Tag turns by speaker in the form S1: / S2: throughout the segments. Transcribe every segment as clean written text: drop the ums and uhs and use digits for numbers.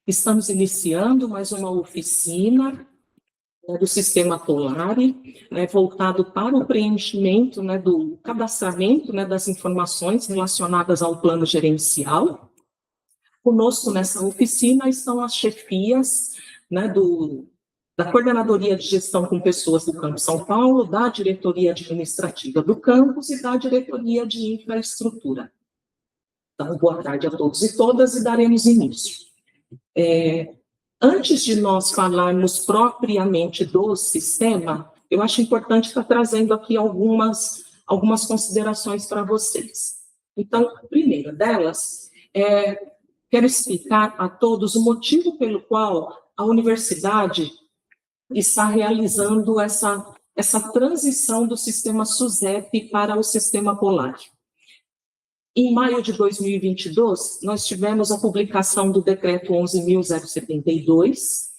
S1: Estamos iniciando mais uma oficina do Sistema Polari, voltado para o preenchimento, do cadastramento, das informações relacionadas ao plano gerencial. Conosco nessa oficina estão as chefias da Coordenadoria de Gestão com Pessoas do Campus São Paulo, da Diretoria Administrativa do campus e da Diretoria de Infraestrutura. Então, boa tarde a todos e todas e daremos início. Antes de nós falarmos propriamente do sistema, eu acho importante estar trazendo aqui algumas considerações para vocês. Então, a primeira delas, quero explicar a todos o motivo pelo qual a universidade está realizando essa transição do sistema SUSEP para o sistema Polari. Em maio de 2022, nós tivemos a publicação do decreto 11.072,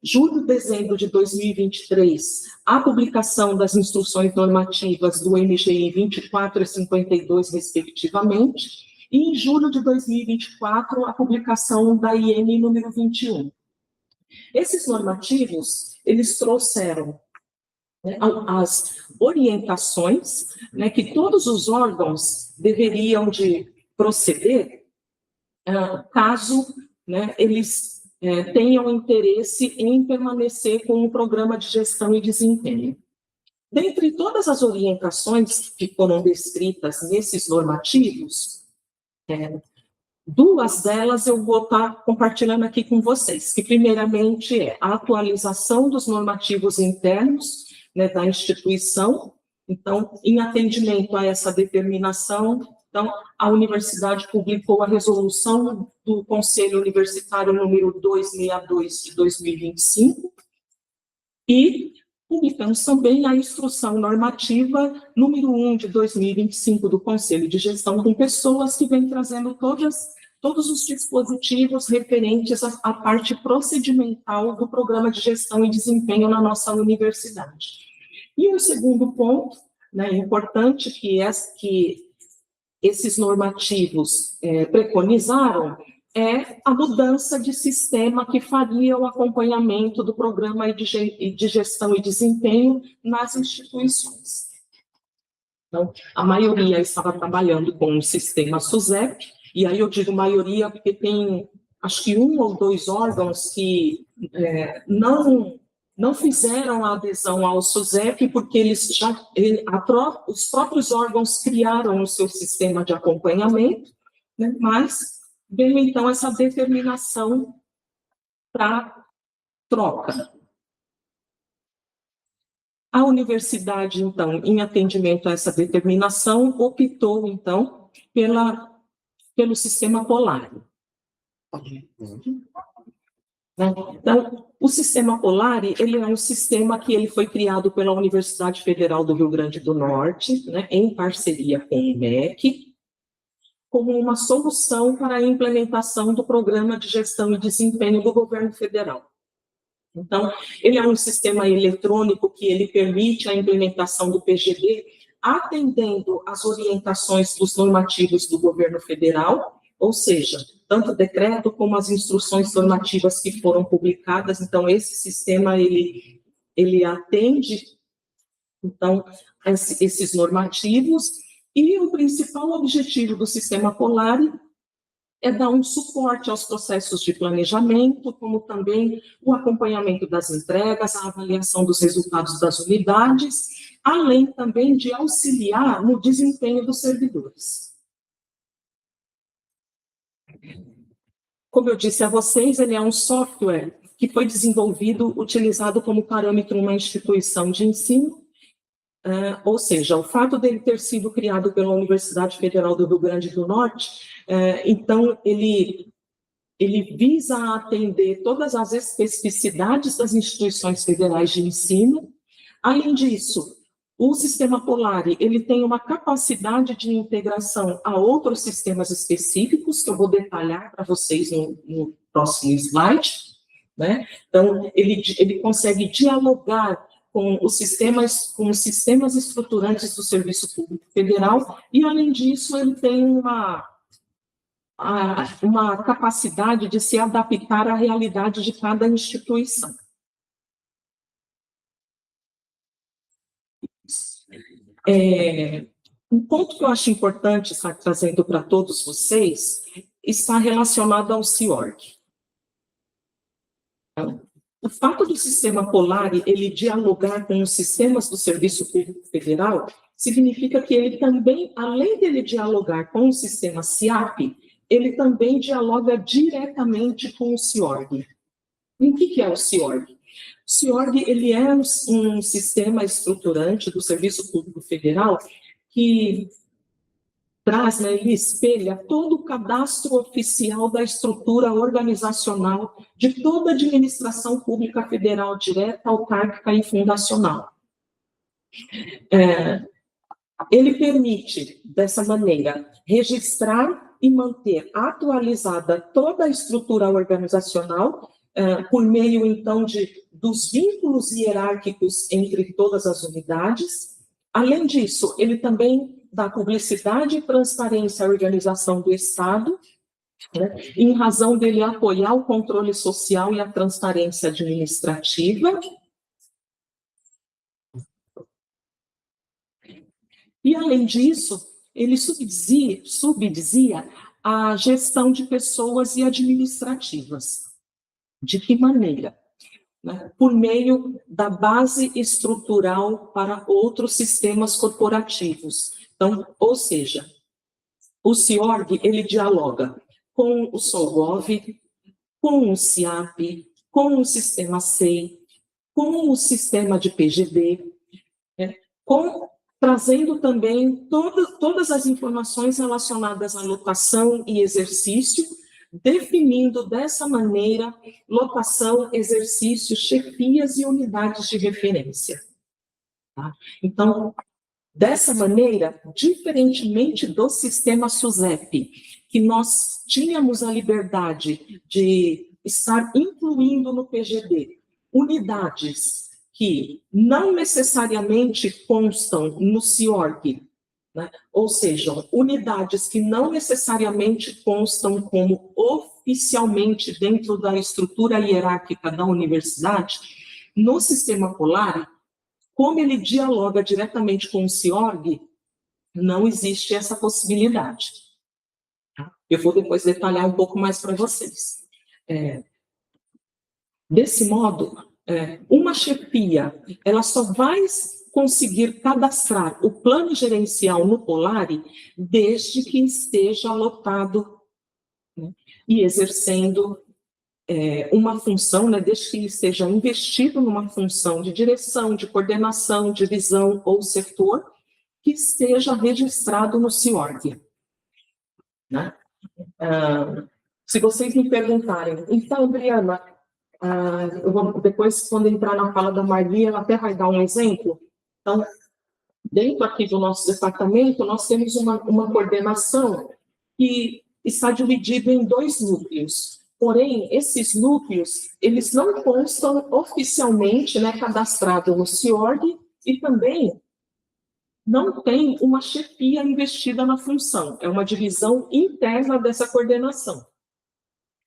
S1: julho e dezembro de 2023, a publicação das instruções normativas do MGI 24 e 52, respectivamente, e em julho de 2024, a publicação da IN número 21. Esses normativos, eles trouxeram as orientações que todos os órgãos deveriam de proceder caso eles tenham interesse em permanecer com o programa de gestão e desempenho. Dentre todas as orientações que foram descritas nesses normativos, duas delas eu vou estar compartilhando aqui com vocês, que primeiramente é a atualização dos normativos internos da instituição. Então, em atendimento a essa determinação, então, a universidade publicou a resolução do Conselho Universitário número 262 de 2025 e publicamos também a instrução normativa número 1 de 2025 do Conselho de Gestão com Pessoas, que vem trazendo todos os dispositivos referentes à parte procedimental do programa de gestão e desempenho na nossa universidade. E o segundo ponto, importante, que esses normativos preconizaram, é a mudança de sistema que faria o acompanhamento do programa de gestão e desempenho nas instituições. Então, a maioria estava trabalhando com o sistema SUSEP, e aí eu digo maioria porque tem, acho que 1 ou 2 órgãos que não fizeram a adesão ao SUSEP, porque os próprios órgãos criaram o seu sistema de acompanhamento, mas veio então essa determinação para troca. A universidade, então, em atendimento a essa determinação, optou, então, pelo sistema Polari. Então, o sistema Polari, ele é um sistema que ele foi criado pela Universidade Federal do Rio Grande do Norte, em parceria com o MEC, como uma solução para a implementação do Programa de Gestão e Desempenho do Governo Federal. Então, ele é um sistema eletrônico que ele permite a implementação do PGD, atendendo às orientações dos normativos do Governo Federal, ou seja, tanto o decreto como as instruções normativas que foram publicadas. Então, esse sistema, ele atende, então, esses normativos, e o principal objetivo do sistema Polari é dar um suporte aos processos de planejamento, como também o acompanhamento das entregas, a avaliação dos resultados das unidades, além também de auxiliar no desempenho dos servidores. Como eu disse a vocês, ele é um software que foi desenvolvido, utilizado como parâmetro numa instituição de ensino, ou seja, o fato dele ter sido criado pela Universidade Federal do Rio Grande do Norte, então ele visa atender todas as especificidades das instituições federais de ensino. Além disso, o sistema Polari, ele tem uma capacidade de integração a outros sistemas específicos, que eu vou detalhar para vocês no próximo slide, Então, ele consegue dialogar com os sistemas estruturantes do Serviço Público Federal, e, além disso, ele tem uma capacidade de se adaptar à realidade de cada instituição. Um ponto que eu acho importante estar trazendo para todos vocês está relacionado ao CIORG. O fato do sistema Polar ele dialogar com os sistemas do Serviço Público Federal significa que ele também, além dele dialogar com o sistema SIAP, ele também dialoga diretamente com o CIORG. E o que é o CIORG? O CIORG ele é um sistema estruturante do Serviço Público Federal que traz, ele espelha todo o cadastro oficial da estrutura organizacional de toda a administração pública federal, direta, autárquica e fundacional. Ele permite, dessa maneira, registrar e manter atualizada toda a estrutura organizacional, por meio, então, dos vínculos hierárquicos entre todas as unidades. Além disso, ele também dá publicidade e transparência à organização do Estado, né, em razão dele apoiar o controle social e a transparência administrativa. E, além disso, ele subdizia a gestão de pessoas e administrativas. De que maneira? Por meio da base estrutural para outros sistemas corporativos. Então, ou seja, o CIORG, ele dialoga com o SOLGOV, com o SIAP, com o sistema SEI, com o sistema de PGD, trazendo também todas as informações relacionadas à lotação e exercício, definindo dessa maneira lotação, exercício, chefias e unidades de referência. Tá? Então, dessa maneira, diferentemente do sistema SUSEP, que nós tínhamos a liberdade de estar incluindo no PGD unidades que não necessariamente constam no CIORG, né? Ou seja, unidades que não necessariamente constam como oficialmente dentro da estrutura hierárquica da universidade, no sistema Polar, como ele dialoga diretamente com o CIORG, não existe essa possibilidade. Eu vou depois detalhar um pouco mais para vocês. Desse modo, uma chefia, ela só vai conseguir cadastrar o plano gerencial no Polar desde que esteja lotado, né, e exercendo uma função, né, desde que ele esteja investido numa função de direção, de coordenação, divisão ou setor, que esteja registrado no CIORG. Né? Se vocês me perguntarem, então, Adriana, eu vou, depois, quando entrar na fala da Marli, ela até vai dar um exemplo. Então, dentro aqui do nosso departamento, nós temos uma coordenação que está dividida em 2 núcleos. Porém, esses núcleos, eles não constam oficialmente, né, cadastrados no CIORG e também não tem uma chefia investida na função. É uma divisão interna dessa coordenação.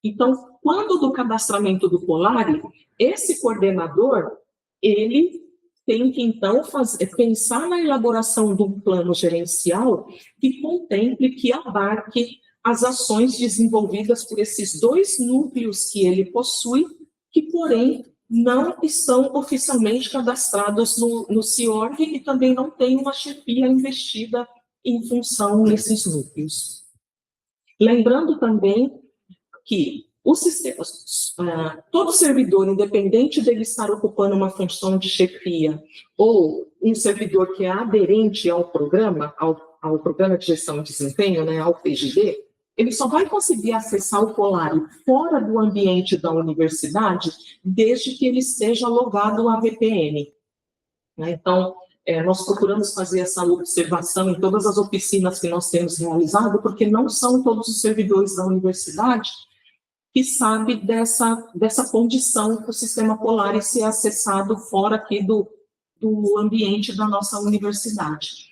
S1: Então, quando do cadastramento do Polar, esse coordenador, ele tem que, então, pensar na elaboração de um plano gerencial que contemple, que abarque as ações desenvolvidas por esses 2 núcleos que ele possui, que, porém, não estão oficialmente cadastrados no CIORG e também não tem uma chefia investida em função desses núcleos. Lembrando também que o sistema, todo servidor, independente dele estar ocupando uma função de chefia ou um servidor que é aderente ao programa, ao Programa de Gestão e Desempenho, né, ao PGD, ele só vai conseguir acessar o Polar fora do ambiente da universidade desde que ele esteja logado à VPN. Então, nós procuramos fazer essa observação em todas as oficinas que nós temos realizado, porque não são todos os servidores da universidade que sabem dessa condição do sistema Polar ser acessado fora aqui do ambiente da nossa universidade.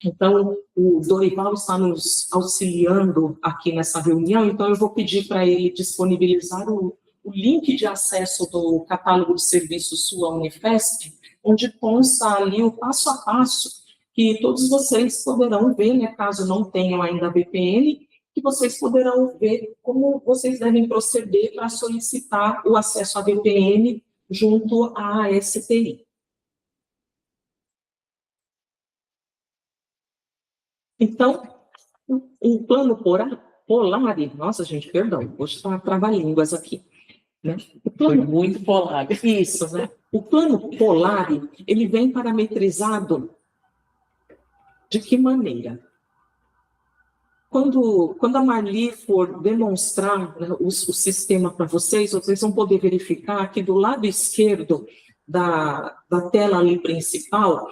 S1: Então, o Dorival está nos auxiliando aqui nessa reunião, então eu vou pedir para ele disponibilizar o link de acesso do catálogo de serviços sua Unifesp, onde consta ali o passo a passo que todos vocês poderão ver, né, caso não tenham ainda a VPN, que vocês poderão ver como vocês devem proceder para solicitar o acesso à VPN junto à STI. Então, o plano Polari, nossa, gente, perdão, hoje está trava-línguas aqui. Né?
S2: Foi muito Polari.
S1: Isso, né? O plano Polari, ele vem parametrizado de que maneira? Quando a Marli for demonstrar, né, o sistema para vocês vão poder verificar que do lado esquerdo da tela ali principal,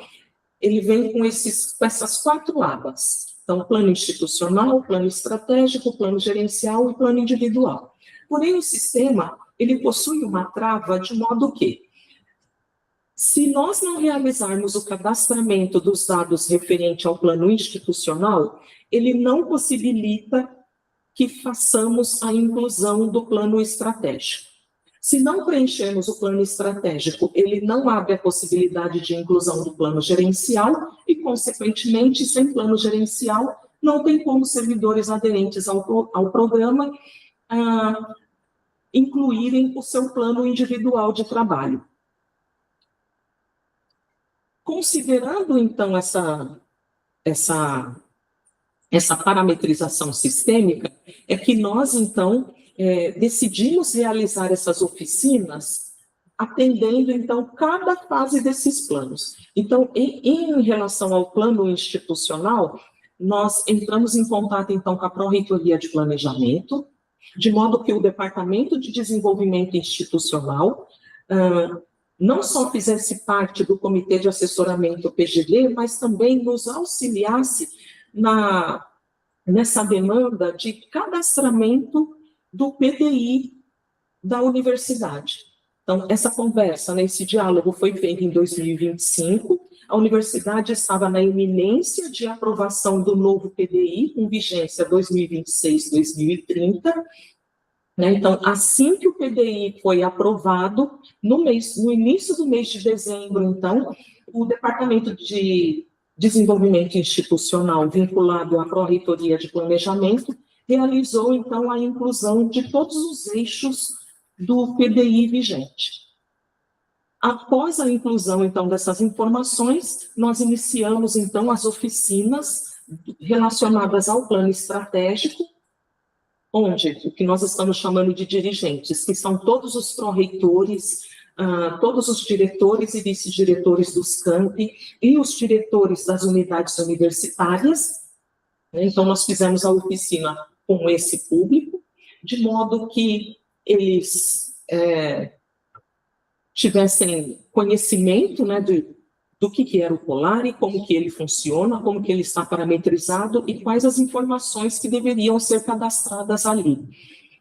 S1: ele vem com essas 4 abas. Então, plano institucional, plano estratégico, plano gerencial e plano individual. Porém, o sistema, ele possui uma trava de modo que, se nós não realizarmos o cadastramento dos dados referente ao plano institucional, ele não possibilita que façamos a inclusão do plano estratégico. Se não preenchermos o plano estratégico, ele não abre a possibilidade de inclusão do plano gerencial e, consequentemente, sem plano gerencial, não tem como servidores aderentes ao programa incluírem o seu plano individual de trabalho. Considerando, então, essa parametrização sistêmica, é que nós, então, decidimos realizar essas oficinas atendendo, então, cada fase desses planos. Então, em relação ao plano institucional, nós entramos em contato, então, com a Pró-Reitoria de Planejamento, de modo que o Departamento de Desenvolvimento Institucional não só fizesse parte do Comitê de Assessoramento PGD, mas também nos auxiliasse nessa demanda de cadastramento do PDI da universidade. Então, essa conversa, né, esse diálogo foi feito em 2025, a universidade estava na iminência de aprovação do novo PDI, com vigência 2026-2030, né? Então, assim que o PDI foi aprovado, no início do mês de dezembro, então, o Departamento de Desenvolvimento Institucional, vinculado à Pró-Reitoria de Planejamento, realizou, então, a inclusão de todos os eixos do PDI vigente. Após a inclusão, então, dessas informações, nós iniciamos, então, as oficinas relacionadas ao plano estratégico, onde o que nós estamos chamando de dirigentes, que são todos os pró-reitores, todos os diretores e vice-diretores dos campi e os diretores das unidades universitárias. Então, nós fizemos a oficina com esse público, de modo que eles tivessem conhecimento, né, do que era o Polari, como que ele funciona, como que ele está parametrizado e quais as informações que deveriam ser cadastradas ali.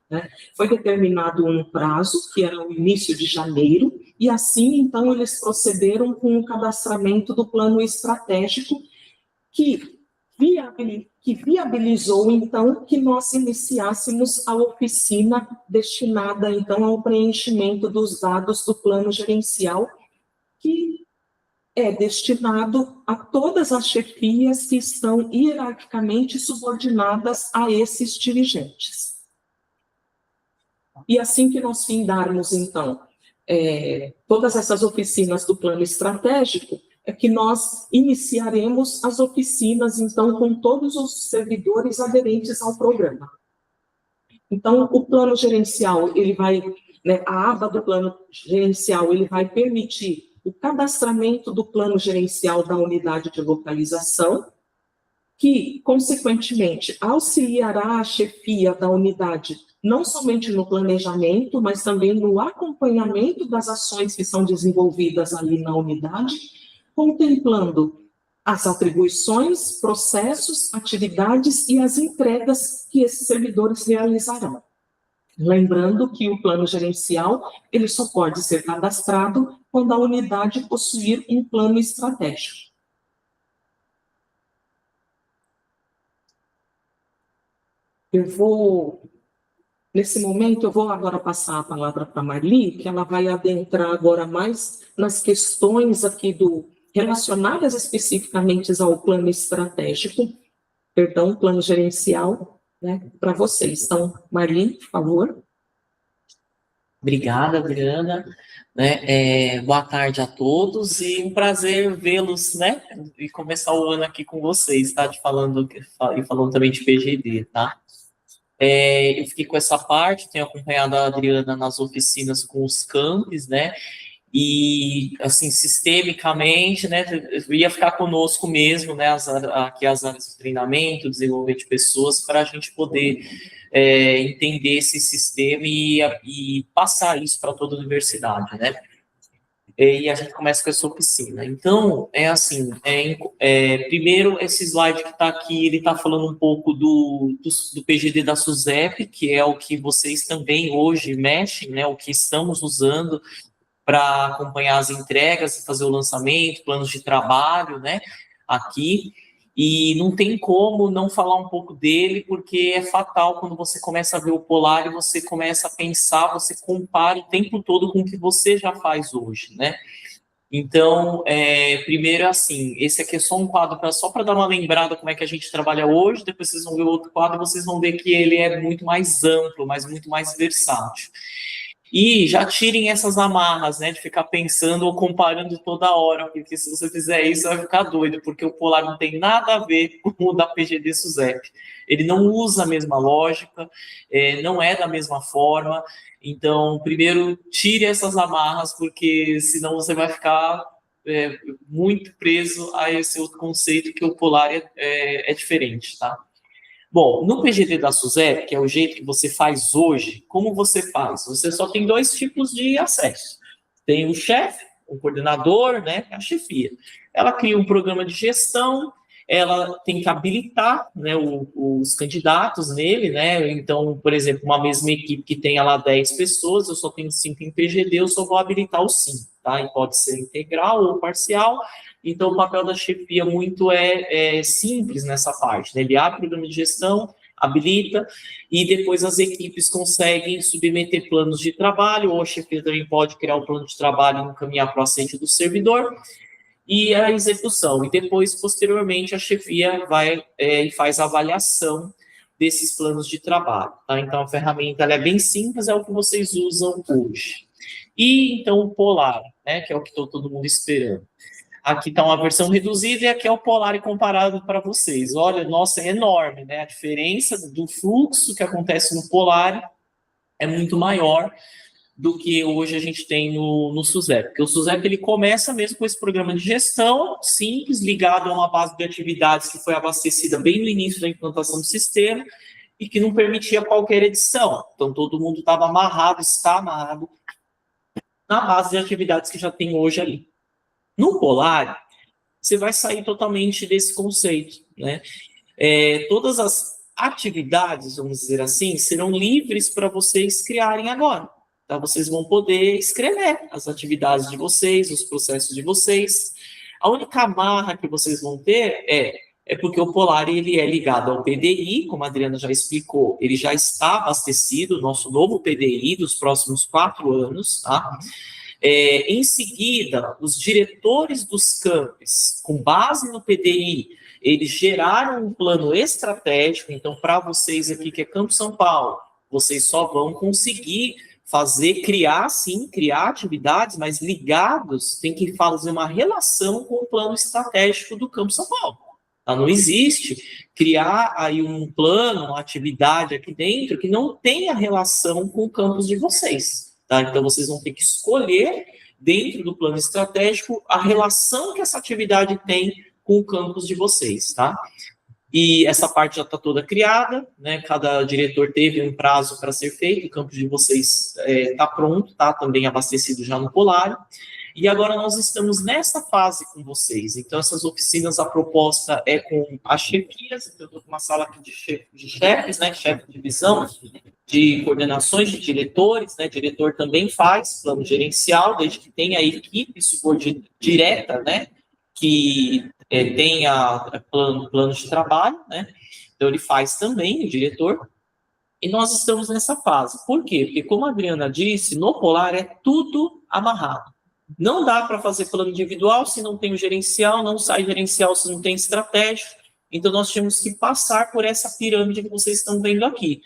S1: Né? Foi determinado um prazo, que era o início de janeiro, e assim, então, eles procederam com o cadastramento do plano estratégico, que viabilizou, então, que nós iniciássemos a oficina destinada, então, ao preenchimento dos dados do plano gerencial, que é destinado a todas as chefias que estão hierarquicamente subordinadas a esses dirigentes. E assim que nós findarmos, então, todas essas oficinas do plano estratégico, é que nós iniciaremos as oficinas, então, com todos os servidores aderentes ao programa. Então, o plano gerencial, ele vai, né, a aba do plano gerencial, ele vai permitir o cadastramento do plano gerencial da unidade de localização, que, consequentemente, auxiliará a chefia da unidade, não somente no planejamento, mas também no acompanhamento das ações que são desenvolvidas ali na unidade, contemplando as atribuições, processos, atividades e as entregas que esses servidores realizarão. Lembrando que o plano gerencial, ele só pode ser cadastrado quando a unidade possuir um plano estratégico. Nesse momento, eu vou agora passar a palavra para a Marli, que ela vai adentrar agora mais nas questões aqui relacionadas especificamente ao plano estratégico, plano gerencial, né, para vocês. Então, Marli, por favor.
S2: Obrigada, Adriana. Né? Boa tarde a todos e um prazer vê-los, né? E começar o ano aqui com vocês, tá? Falando também de PGD, tá? Eu fiquei com essa parte, tenho acompanhado a Adriana nas oficinas com os campos, né? E, assim, sistemicamente, né, ia ficar conosco mesmo, né, aqui as áreas de treinamento, desenvolvimento de pessoas, para a gente poder entender esse sistema e passar isso para toda a universidade, né. E a gente começa com essa oficina. Então, primeiro, esse slide que está aqui, ele está falando um pouco do PGD da SUSEP, que é o que vocês também hoje mexem, né, o que estamos usando para acompanhar as entregas, fazer o lançamento, planos de trabalho, né, aqui, e não tem como não falar um pouco dele, porque é fatal quando você começa a ver o Polar e você começa a pensar, você compara o tempo todo com o que você já faz hoje, né. Então, primeiro, assim, esse aqui é só um quadro só para dar uma lembrada como é que a gente trabalha hoje, depois vocês vão ver o outro quadro e vocês vão ver que ele é muito mais amplo, mas muito mais versátil. E já tirem essas amarras, né, de ficar pensando ou comparando toda hora, porque se você fizer isso, você vai ficar doido, porque o Polar não tem nada a ver com o da PGD SUSEP. Ele não usa a mesma lógica, não é da mesma forma. Então, primeiro, tire essas amarras, porque senão você vai ficar muito preso a esse outro conceito, que o Polar é diferente, tá? Bom, no PGD da SUSEP, que é o jeito que você faz hoje, como você faz? Você só tem dois tipos de acesso. Tem o chefe, o coordenador, né, a chefia. Ela cria um programa de gestão, ela tem que habilitar, né, os candidatos nele, né? Então, por exemplo, uma mesma equipe que tenha lá 10 pessoas, eu só tenho 5 em PGD, eu só vou habilitar os 5, tá? E pode ser integral ou parcial. Então, o papel da chefia muito simples nessa parte, né? Ele abre o programa de gestão, habilita, e depois as equipes conseguem submeter planos de trabalho, ou a chefia também pode criar um plano de trabalho e encaminhar para o assistente do servidor, e a execução. E depois, posteriormente, a chefia vai e faz a avaliação desses planos de trabalho. Tá? Então, a ferramenta ela é bem simples, é o que vocês usam hoje. E, então, o Polar, né, que é o que está todo mundo esperando. Aqui está uma versão reduzida e aqui é o Polar comparado para vocês. Olha, nossa, é enorme, né? A diferença do fluxo que acontece no Polar é muito maior do que hoje a gente tem no SUSEP. Porque o SUSEP ele começa mesmo com esse programa de gestão simples, ligado a uma base de atividades que foi abastecida bem no início da implantação do sistema e que não permitia qualquer edição. Então, todo mundo estava amarrado, está amarrado na base de atividades que já tem hoje ali. No Polar, você vai sair totalmente desse conceito, né? Todas as atividades, vamos dizer assim, serão livres para vocês criarem agora. Tá? Vocês vão poder escrever as atividades de vocês, os processos de vocês. A única amarra que vocês vão ter é porque o Polar ele é ligado ao PDI, como a Adriana já explicou, ele já está abastecido, nosso novo PDI dos próximos 4 anos, tá? Em seguida, os diretores dos campos, com base no PDI, eles geraram um plano estratégico. Então, para vocês aqui que é Campo São Paulo, vocês só vão conseguir criar atividades, mas ligados, tem que fazer uma relação com o plano estratégico do Campo São Paulo. Tá? Não existe criar aí um plano, uma atividade aqui dentro que não tenha relação com o campus de vocês. Tá? Então, vocês vão ter que escolher, dentro do plano estratégico, a relação que essa atividade tem com o campus de vocês. Tá? E essa parte já está toda criada, né? Cada diretor teve um prazo para ser feito, o campus de vocês está pronto, está também abastecido já no Polar. E agora nós estamos nessa fase com vocês. Então, essas oficinas, a proposta é com as chefias. Então, eu estou com uma sala aqui de chefes, né? Chefe de divisão, de coordenações de diretores, né? Diretor também faz plano gerencial, desde que tenha a equipe direta, né? Que tenha plano de trabalho, né? Então, ele faz também, o diretor. E nós estamos nessa fase. Por quê? Porque, como a Adriana disse, no Polar é tudo amarrado. Não dá para fazer plano individual se não tem o gerencial, não sai gerencial se não tem estratégia. Então, nós temos que passar por essa pirâmide que vocês estão vendo aqui.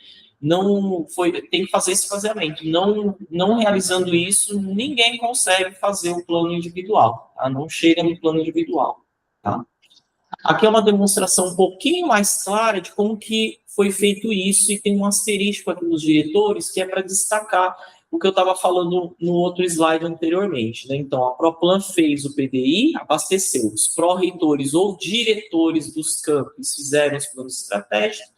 S2: Tem que fazer esse faseamento. Não realizando isso, ninguém consegue fazer o plano individual. Tá? Não chega no plano individual. Tá? Aqui é uma demonstração um pouquinho mais clara de como que foi feito isso, e tem um asterisco aqui nos diretores, que é para destacar o que eu estava falando no outro slide anteriormente. Né? Então, a ProPlan fez o PDI, abasteceu. Os pró-reitores ou diretores dos campos fizeram os planos estratégicos,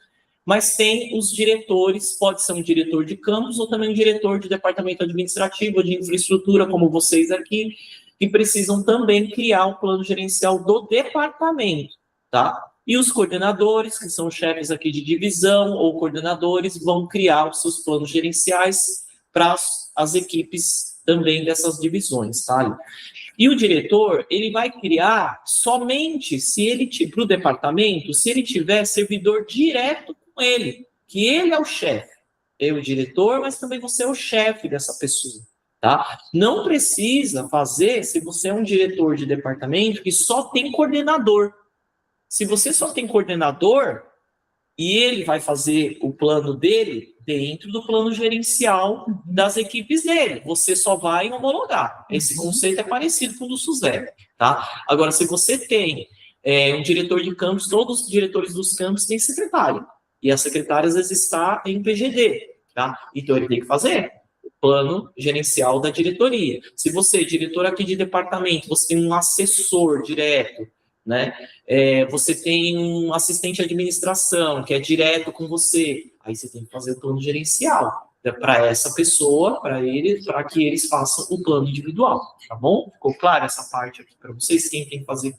S2: mas tem os diretores, pode ser um diretor de campus ou também um diretor de departamento administrativo, de infraestrutura, como vocês aqui, que precisam também criar um plano gerencial do departamento, tá? E os coordenadores, que são chefes aqui de divisão ou coordenadores, vão criar os seus planos gerenciais para as equipes também dessas divisões, tá? E o diretor, ele vai criar somente se ele, para o departamento, se ele tiver servidor direto com ele, que ele é o chefe. É o diretor, mas também você é o chefe dessa pessoa. Tá? Não precisa fazer se você é um diretor de departamento que só tem coordenador. Se você só tem coordenador e ele vai fazer o plano dele dentro do plano gerencial das equipes dele, você só vai homologar. Esse conceito é parecido com o do SUSEP. Tá? Agora, se você tem um diretor de campus, todos os diretores dos campos têm secretário. E a secretária, às vezes, está em PGD. Tá? Então, ele tem que fazer plano gerencial da diretoria. Se você, diretor aqui de departamento, você tem um assessor direto, né? Você tem um assistente de administração, que é direto com você, aí você tem que fazer o plano gerencial para essa pessoa, para que eles façam o plano individual, tá bom? Ficou claro essa parte aqui para vocês? Quem tem que fazer,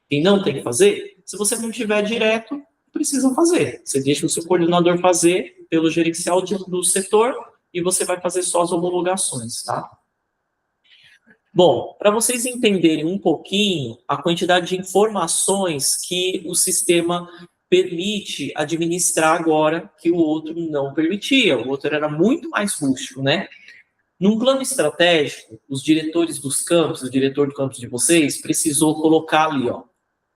S2: quem não tem que fazer? Se você não tiver direto, precisam fazer. Você deixa o seu coordenador fazer pelo gerencial do setor, e você vai fazer só as homologações, tá? Bom, para vocês entenderem um pouquinho a quantidade de informações que o sistema permite administrar agora, que o outro não permitia, o outro era muito mais rústico, né? Num plano estratégico, os diretores dos campos, o diretor do campus de vocês, precisou colocar ali, ó,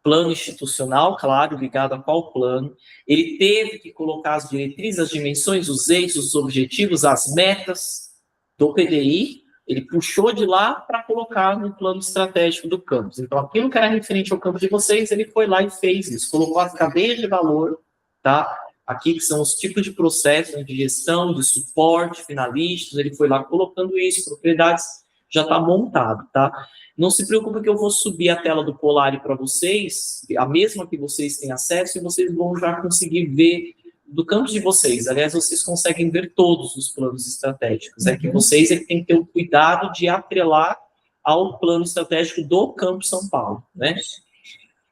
S2: plano institucional, claro, ligado a qual plano. Ele teve que colocar as diretrizes, as dimensões, os eixos, os objetivos, as metas do PDI. Ele puxou de lá para colocar no plano estratégico do campus. Então, aquilo que era referente ao campus de vocês, ele foi lá e fez isso. Colocou as cadeias de valor, tá? Aqui que são os tipos de processos de gestão, de suporte, finalistas. Ele foi lá colocando isso, propriedades, já está montado, tá? Não se preocupe que eu vou subir a tela do Polari para vocês, a mesma que vocês têm acesso, e vocês vão já conseguir ver do campus de vocês. Aliás, vocês conseguem ver todos os planos estratégicos. É que vocês têm que ter o cuidado de atrelar ao plano estratégico do campus São Paulo, né?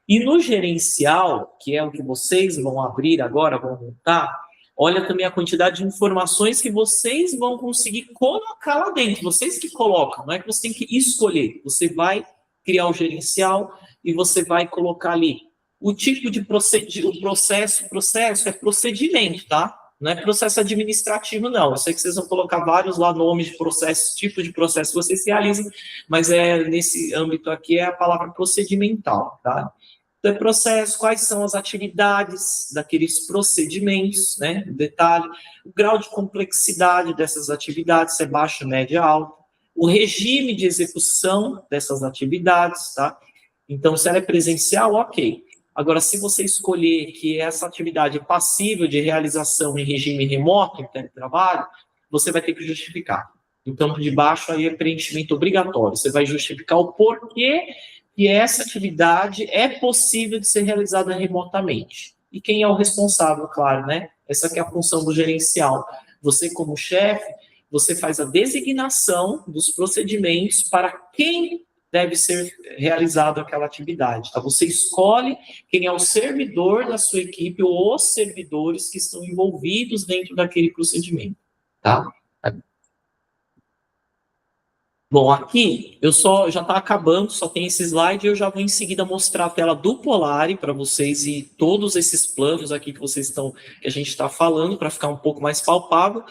S2: E no gerencial, que é o que vocês vão abrir agora, vão montar, olha também a quantidade de informações que vocês vão conseguir colocar lá dentro. Vocês que colocam, não é que você tem que escolher. Você vai criar o gerencial e você vai colocar ali o tipo de processo é procedimento, tá? Não é processo administrativo, não. Eu sei que vocês vão colocar vários lá nomes de processos, tipo de processo que vocês realizam, mas nesse âmbito aqui é a palavra procedimental, tá? Então, processo, quais são as atividades daqueles procedimentos, né? Detalhe, o grau de complexidade dessas atividades, se é baixo, média, alto, o regime de execução dessas atividades, tá? Então, se ela é presencial, ok. Agora, se você escolher que essa atividade é passível de realização em regime remoto, em teletrabalho, você vai ter que justificar. Então, de baixo aí é preenchimento obrigatório. Você vai justificar o porquê que essa atividade é possível de ser realizada remotamente. E quem é o responsável, claro, né? Essa que é a função do gerencial. Você, como chefe, você faz a designação dos procedimentos para quem deve ser realizada aquela atividade. Tá? Você escolhe quem é o servidor da sua equipe ou os servidores que estão envolvidos dentro daquele procedimento. Tá? Bom, aqui eu já está acabando, só tem esse slide, e eu já vou em seguida mostrar a tela do Polari para vocês e todos esses planos aqui que a gente está falando, para ficar um pouco mais palpável,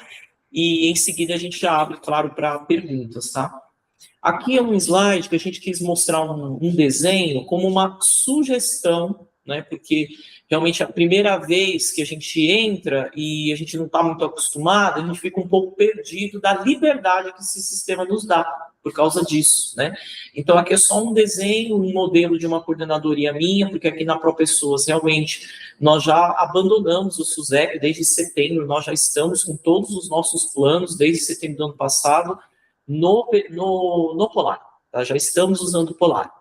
S2: e em seguida a gente já abre, claro, para perguntas, tá? Aqui é um slide que a gente quis mostrar um desenho como uma sugestão, né? Porque realmente a primeira vez que a gente entra e a gente não está muito acostumado, a gente fica um pouco perdido da liberdade que esse sistema nos dá por causa disso, né? Então aqui é só um desenho, um modelo de uma coordenadoria minha, porque aqui na ProPessoas realmente nós já abandonamos o SUSEP desde setembro, nós já estamos com todos os nossos planos desde setembro do ano passado no Polar, tá? Já estamos usando o Polar.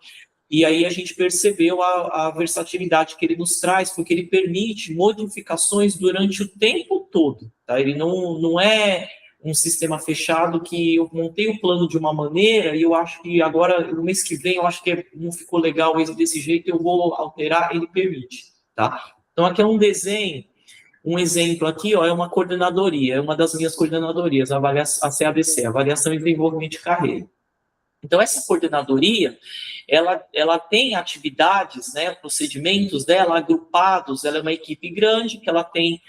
S2: E aí a gente percebeu a versatilidade que ele nos traz, porque ele permite modificações durante o tempo todo, tá? Ele não é um sistema fechado que eu montei o plano de uma maneira e eu acho que agora, no mês que vem, eu acho que não ficou legal desse jeito, eu vou alterar, ele permite, tá? Então aqui é um desenho, um exemplo aqui, ó, é uma coordenadoria, é uma das minhas coordenadorias, a CADC, Avaliação e Desenvolvimento de Carreira. Então, essa coordenadoria, ela tem atividades, né, procedimentos dela agrupados, ela é uma equipe grande, que ela tem,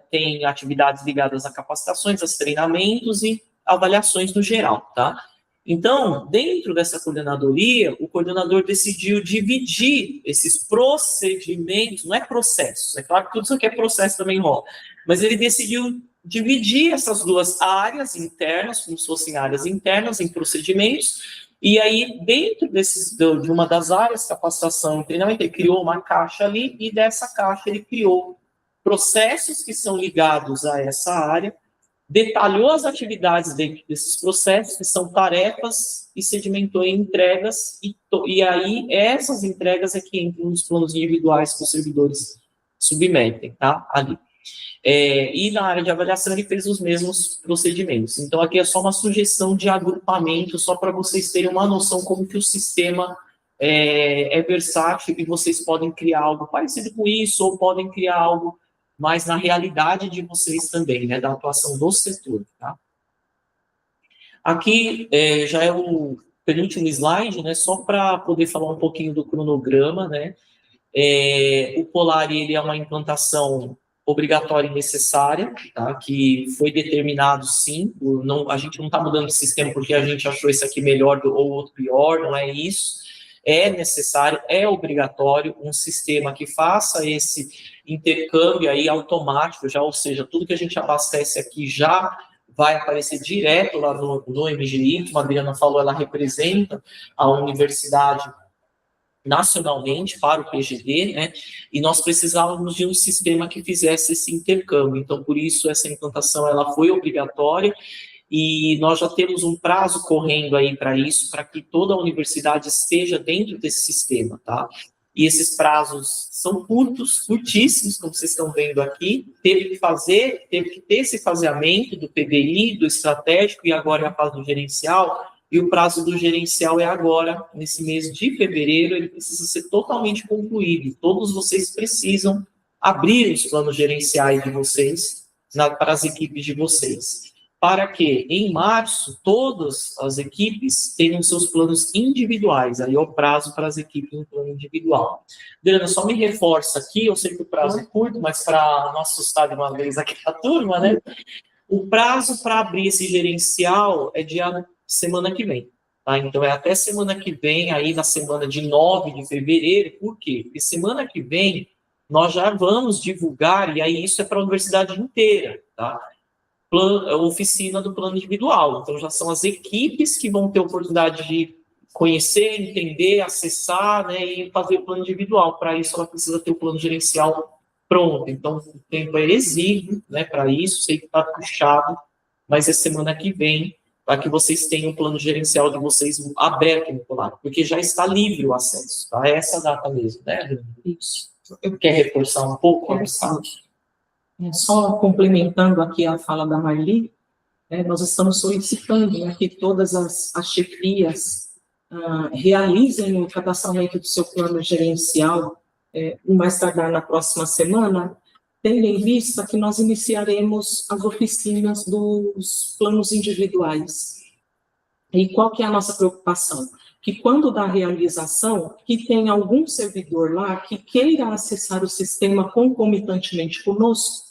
S2: tem atividades ligadas a capacitações, a treinamentos e avaliações no geral, tá? Então, dentro dessa coordenadoria, o coordenador decidiu dividir esses procedimentos, não é processos, é claro que tudo isso aqui é processo também rola, mas ele decidiu dividir essas duas áreas internas, como se fossem áreas internas, em procedimentos, e aí, dentro de uma das áreas, capacitação e treinamento, ele criou uma caixa ali, e dessa caixa ele criou processos que são ligados a essa área, detalhou as atividades dentro desses processos, que são tarefas, e sedimentou em entregas, e aí essas entregas é que entram nos planos individuais que os servidores submetem, tá? Ali. E na área de avaliação ele fez os mesmos procedimentos. Então aqui é só uma sugestão de agrupamento, só para vocês terem uma noção como que o sistema é versátil e vocês podem criar algo parecido com isso, ou podem criar algo mais na realidade de vocês também, né, da atuação do setor, tá? Aqui já é o penúltimo slide, né, só para poder falar um pouquinho do cronograma, né? O Polari, ele é uma implantação obrigatória e necessária, tá? Que foi determinado, sim, a gente não está mudando de sistema porque a gente achou esse aqui melhor ou outro pior, não é isso. É necessário, é obrigatório um sistema que faça esse intercâmbio aí automático, já, ou seja, tudo que a gente abastece aqui já vai aparecer direto lá no MGI, como a Adriana falou, ela representa a universidade nacionalmente para o PGD, né? E nós precisávamos de um sistema que fizesse esse intercâmbio. Então, por isso, essa implantação ela foi obrigatória e nós já temos um prazo correndo aí para isso, para que toda a universidade esteja dentro desse sistema, tá? E esses prazos são curtíssimos, como vocês estão vendo aqui. Teve que ter esse faseamento do PBI, do estratégico, e agora é a fase do gerencial. E o prazo do gerencial é agora, nesse mês de fevereiro, ele precisa ser totalmente concluído. Todos vocês precisam abrir os planos gerenciais de vocês para as equipes de vocês. Para que, em março, todas as equipes tenham seus planos individuais. Aí é o prazo para as equipes no plano individual. Adriana, só me reforça aqui, eu sei que o prazo é curto, mas para não assustar de uma vez aqui a turma, né? O prazo para abrir esse gerencial é de semana que vem, tá? Então, é até semana que vem, aí na semana de 9 de fevereiro. Por quê? Porque semana que vem nós já vamos divulgar, e aí isso é para a universidade inteira, tá? Oficina do plano individual. Então, já são as equipes que vão ter a oportunidade de conhecer, entender, acessar, né, e fazer o plano individual. Para isso, ela precisa ter o plano gerencial pronto. Então, o tempo é exíguo, né, para isso. Sei que está puxado, mas é semana que vem, para que vocês tenham o plano gerencial de vocês aberto no Polari, porque já está livre o acesso, tá? É essa data mesmo, né? Isso. Quer reforçar um pouco?
S1: Só complementando aqui a fala da Marli, nós estamos solicitando, né, que todas as chefias realizem o cadastramento do seu plano gerencial, o mais tardar na próxima semana, tendo em vista que nós iniciaremos as oficinas dos planos individuais. E qual que é a nossa preocupação? Que quando da realização, que tem algum servidor lá que queira acessar o sistema concomitantemente conosco,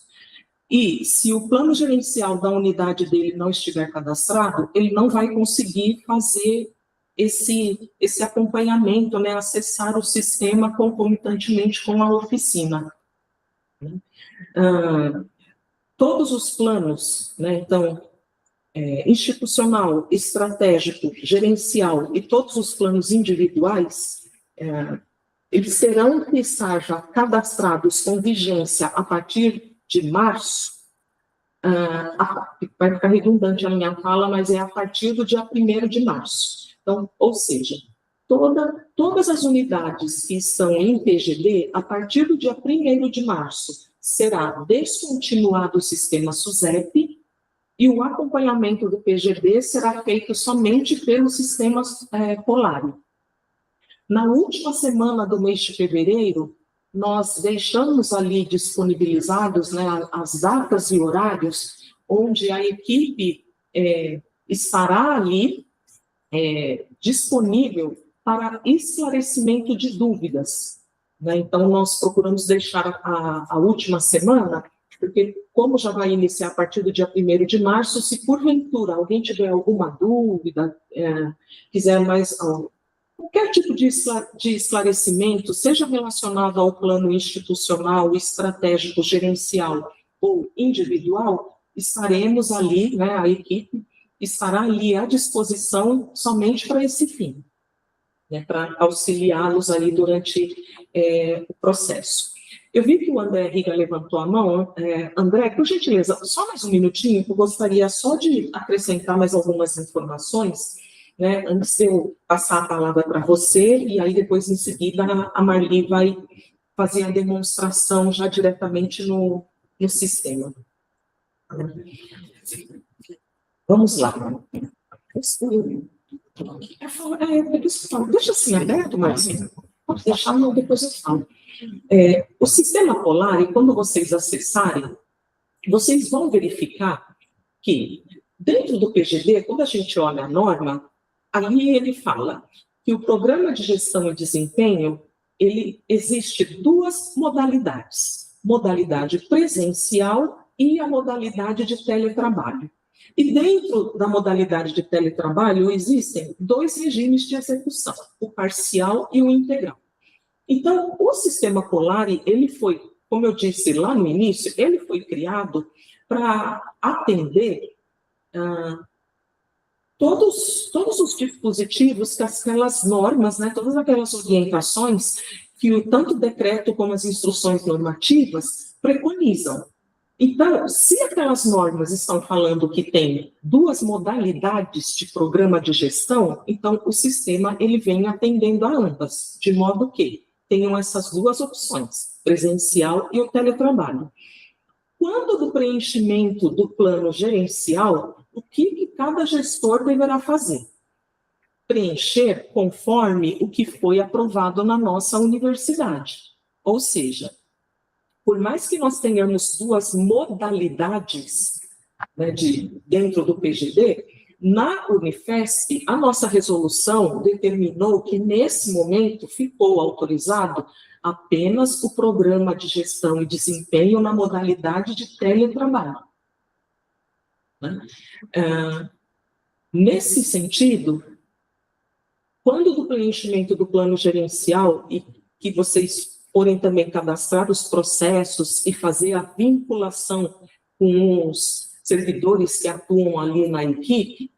S1: e se o plano gerencial da unidade dele não estiver cadastrado, ele não vai conseguir fazer esse acompanhamento, né, acessar o sistema concomitantemente com a oficina. Todos os planos, né, então, institucional, estratégico, gerencial e todos os planos individuais, eles terão que estar já cadastrados com vigência a partir de março. Vai ficar redundante a minha fala, mas é a partir do dia 1º de março. Então, ou seja, todas as unidades que estão em PGD, a partir do dia 1º de março, será descontinuado o sistema SUSEP, e o acompanhamento do PGD será feito somente pelo sistema Polari. Na última semana do mês de fevereiro, nós deixamos ali disponibilizados, né, as datas e horários onde a equipe estará ali disponível para esclarecimento de dúvidas, né? Então, nós procuramos deixar a última semana, porque como já vai iniciar a partir do dia 1º de março, se porventura alguém tiver alguma dúvida, quiser mais qualquer tipo de esclarecimento, seja relacionado ao plano institucional, estratégico, gerencial ou individual, estaremos ali, né, a equipe estará ali à disposição somente para esse fim, né, para auxiliá-los ali durante o processo. Eu vi que o André Riga levantou a mão. André, por gentileza, só mais um minutinho, que eu gostaria só de acrescentar mais algumas informações, né, antes de eu passar a palavra para você, e aí depois, em seguida, a Marli vai fazer a demonstração já diretamente no sistema. Vamos lá. Deixa assim aberto, Marcinho. Pode deixar, não, depois eu falo. O sistema Polari, quando vocês acessarem, vocês vão verificar que, dentro do PGD, quando a gente olha a norma, ali ele fala que o programa de gestão e desempenho, ele existe duas modalidades: modalidade presencial e a modalidade de teletrabalho. E dentro da modalidade de teletrabalho existem dois regimes de execução, o parcial e o integral. Então, o sistema Polari, ele foi, como eu disse lá no início, ele foi criado para atender todos os dispositivos, que aquelas normas, né, todas aquelas orientações que tanto o decreto como as instruções normativas preconizam. Então, se aquelas normas estão falando que tem duas modalidades de programa de gestão, então o sistema ele vem atendendo a ambas, de modo que tenham essas duas opções, presencial e o teletrabalho. Quando do preenchimento do plano gerencial, o que cada gestor deverá fazer? Preencher conforme o que foi aprovado na nossa universidade. Ou seja, por mais que nós tenhamos duas modalidades, né, dentro do PGD, na Unifesp, a nossa resolução determinou que, nesse momento, ficou autorizado apenas o programa de gestão e desempenho na modalidade de teletrabalho. Né? Nesse sentido, quando do preenchimento do plano gerencial e que vocês forem também cadastrar os processos e fazer a vinculação com os servidores que atuam ali na equipe,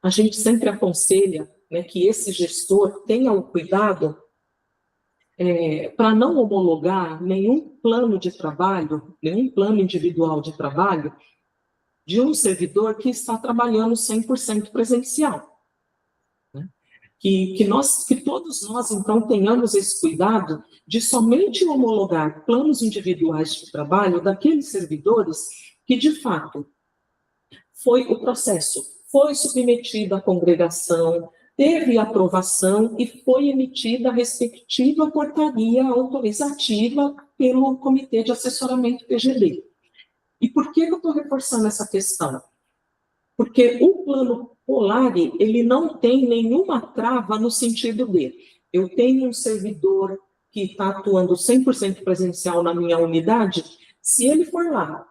S1: a gente sempre aconselha, né, que esse gestor tenha o cuidado para não homologar nenhum plano de trabalho, nenhum plano individual de trabalho de um servidor que está trabalhando 100% presencial. Que todos nós, então, tenhamos esse cuidado de somente homologar planos individuais de trabalho daqueles servidores que, de fato, o processo foi submetido à congregação, teve aprovação e foi emitida a respectiva portaria autorizativa pelo Comitê de Assessoramento PGD. E por que eu estou reforçando essa questão? Porque o plano Polari, ele não tem nenhuma trava no sentido de eu tenho um servidor que está atuando 100% presencial na minha unidade, se ele for lá,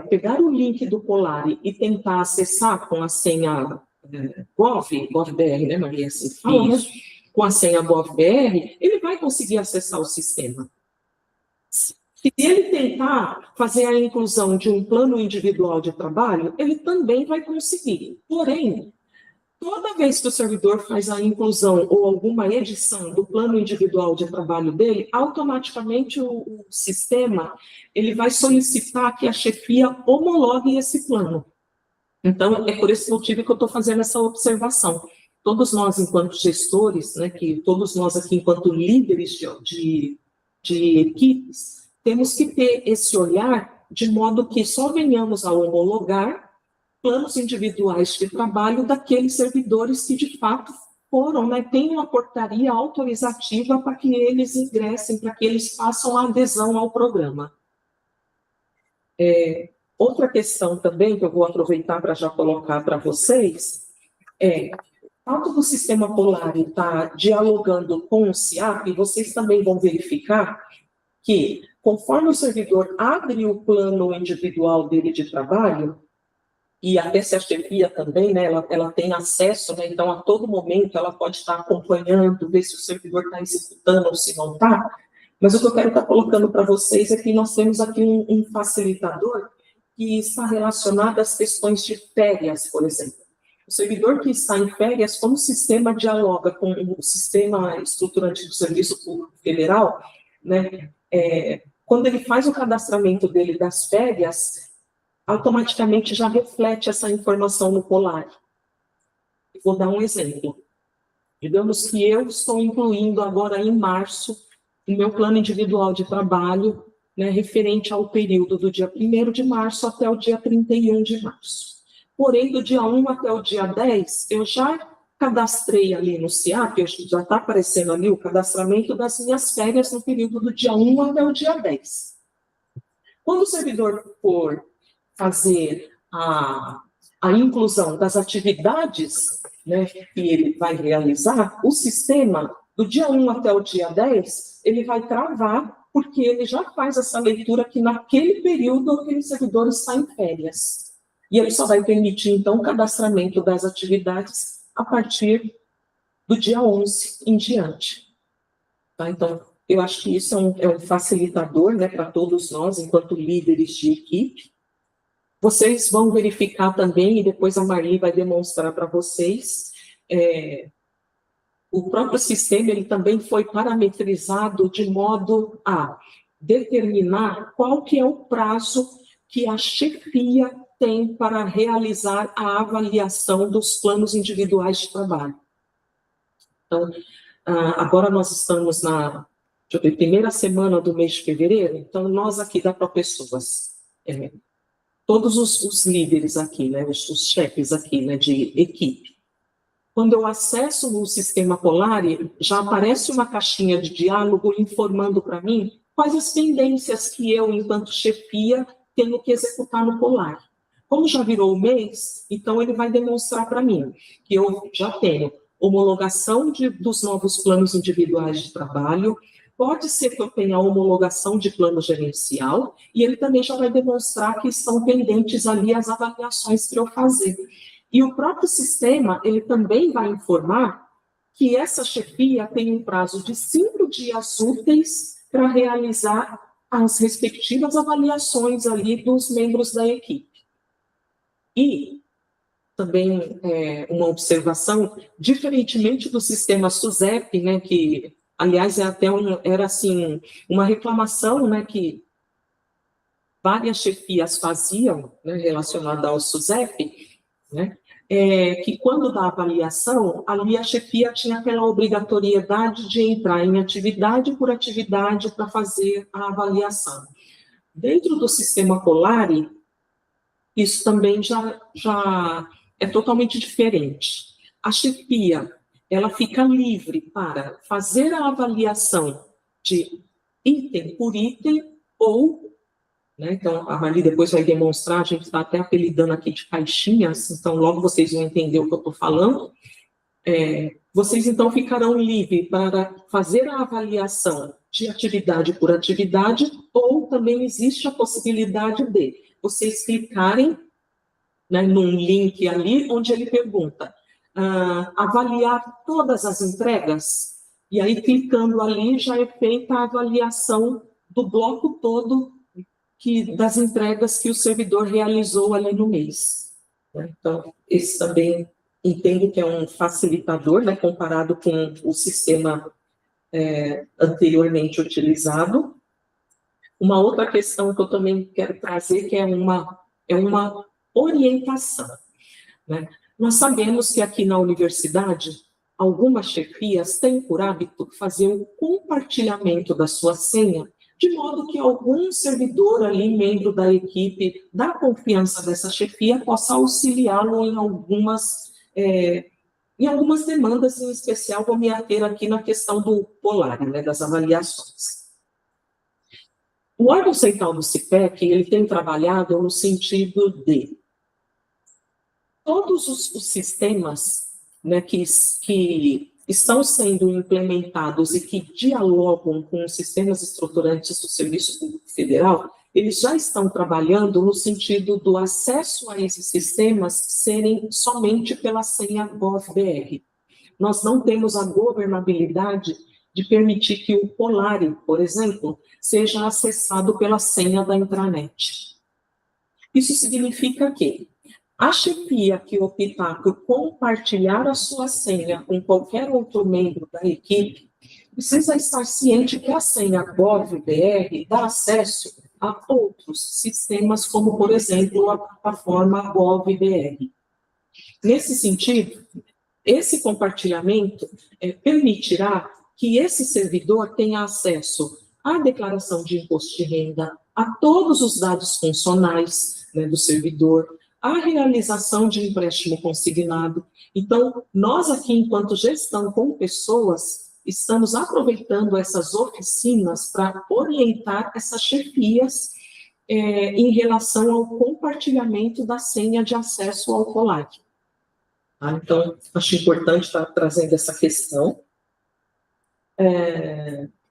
S1: pegar o link do Polari e tentar acessar com a senha GovBR, né, Maria, assim fala, né? Com a senha GovBR, ele vai conseguir acessar o sistema. Se ele tentar fazer a inclusão de um plano individual de trabalho, ele também vai conseguir. Porém, toda vez que o servidor faz a inclusão ou alguma edição do plano individual de trabalho dele, automaticamente o sistema ele vai solicitar que a chefia homologue esse plano. Então, é por esse motivo que eu estou fazendo essa observação. Todos nós, enquanto gestores, né, que todos nós aqui, enquanto líderes de equipes, temos que ter esse olhar de modo que só venhamos a homologar planos individuais de trabalho daqueles servidores que, de fato, foram, né, têm uma portaria autorizativa para que eles ingressem, para que eles façam a adesão ao programa. Outra questão também, que eu vou aproveitar para já colocar para vocês, tanto do sistema Polari está dialogando com o SIAP, vocês também vão verificar que, conforme o servidor abre o plano individual dele de trabalho, e até se a chefia também, né, ela tem acesso, né, então a todo momento ela pode estar acompanhando, ver se o servidor está executando ou se não está, mas o que eu quero estar colocando para vocês é que nós temos aqui um facilitador que está relacionado às questões de férias, por exemplo. O servidor que está em férias, como o sistema dialoga com o sistema estruturante do Serviço Público Federal, né, quando ele faz o cadastramento dele das férias, automaticamente já reflete essa informação no Polari. Vou dar um exemplo. Digamos que eu estou incluindo agora em março o meu plano individual de trabalho, né, referente ao período do dia 1º de março até o dia 31 de março. Porém, do dia 1 até o dia 10, eu já cadastrei ali no SIAP, já está aparecendo ali o cadastramento das minhas férias no período do dia 1 até o dia 10. Quando o servidor for fazer a inclusão das atividades, né, que ele vai realizar, o sistema, do dia 1 até o dia 10, ele vai travar, porque ele já faz essa leitura que naquele período aquele servidor está em férias. E ele só vai permitir, então, o cadastramento das atividades a partir do dia 11 em diante. Tá? Então, eu acho que isso é um facilitador, né, para todos nós, enquanto líderes de equipe. Vocês vão verificar também, e depois a Marli vai demonstrar para vocês, o próprio sistema ele também foi parametrizado de modo a determinar qual que é o prazo que a chefia tem para realizar a avaliação dos planos individuais de trabalho. Então, agora nós estamos na primeira semana do mês de fevereiro, então nós aqui da ProPessoas, todos os líderes aqui, né, os chefes aqui, né, de equipe, quando eu acesso no sistema Polari, já aparece uma caixinha de diálogo informando para mim quais as pendências que eu, enquanto chefia, tenho que executar no Polari. Como já virou o mês, então ele vai demonstrar para mim que eu já tenho homologação dos novos planos individuais de trabalho, pode ser que eu tenha homologação de plano gerencial, e ele também já vai demonstrar que estão pendentes ali as avaliações para eu fazer. E o próprio sistema, ele também vai informar que essa chefia tem um prazo de 5 dias úteis para realizar as respectivas avaliações ali dos membros da equipe. E também uma observação, diferentemente do sistema SUSEP, né, que, aliás, era assim, uma reclamação, né, que várias chefias faziam, né, relacionada ao SUSEP, né, que quando da avaliação, ali a chefia tinha aquela obrigatoriedade de entrar em atividade por atividade para fazer a avaliação. Dentro do sistema Polari, isso também já é totalmente diferente. A chefia, ela fica livre para fazer a avaliação de item por item ou né? Então, a Marli depois vai demonstrar, a gente está até apelidando aqui de caixinhas, então logo vocês vão entender o que eu estou falando. Vocês, então, ficarão livres para fazer a avaliação de atividade por atividade, ou também existe a possibilidade de vocês clicarem, né, num link ali, onde ele pergunta, avaliar todas as entregas, e aí, clicando ali, já é feita a avaliação do bloco todo das entregas que o servidor realizou ali no mês. Então, esse também entendo que é um facilitador, né, comparado com o sistema anteriormente utilizado. Uma outra questão que eu também quero trazer, que é uma orientação, né? Nós sabemos que aqui na universidade, algumas chefias têm por hábito fazer o compartilhamento da sua senha, de modo que algum servidor ali, membro da equipe, da confiança dessa chefia, possa auxiliá-lo em algumas demandas, em especial, vou me ater aqui na questão do Polari, né, das avaliações. O órgão central do CIPEC, ele tem trabalhado no sentido de todos os sistemas, né, que estão sendo implementados e que dialogam com os sistemas estruturantes do Serviço Público Federal, eles já estão trabalhando no sentido do acesso a esses sistemas serem somente pela senha GovBR. Nós não temos a governabilidade de permitir que o Polari, por exemplo, seja acessado pela senha da intranet. Isso significa que a chefia que optar por compartilhar a sua senha com qualquer outro membro da equipe precisa estar ciente que a senha GovBR dá acesso a outros sistemas, como, por exemplo, a plataforma GovBR. Nesse sentido, esse compartilhamento permitirá que esse servidor tenha acesso à declaração de imposto de renda, a todos os dados funcionais, né, do servidor, a realização de empréstimo consignado. Então, nós aqui, enquanto gestão com pessoas, estamos aproveitando essas oficinas para orientar essas chefias em relação ao compartilhamento da senha de acesso ao Polari. Então, acho importante estar trazendo essa questão.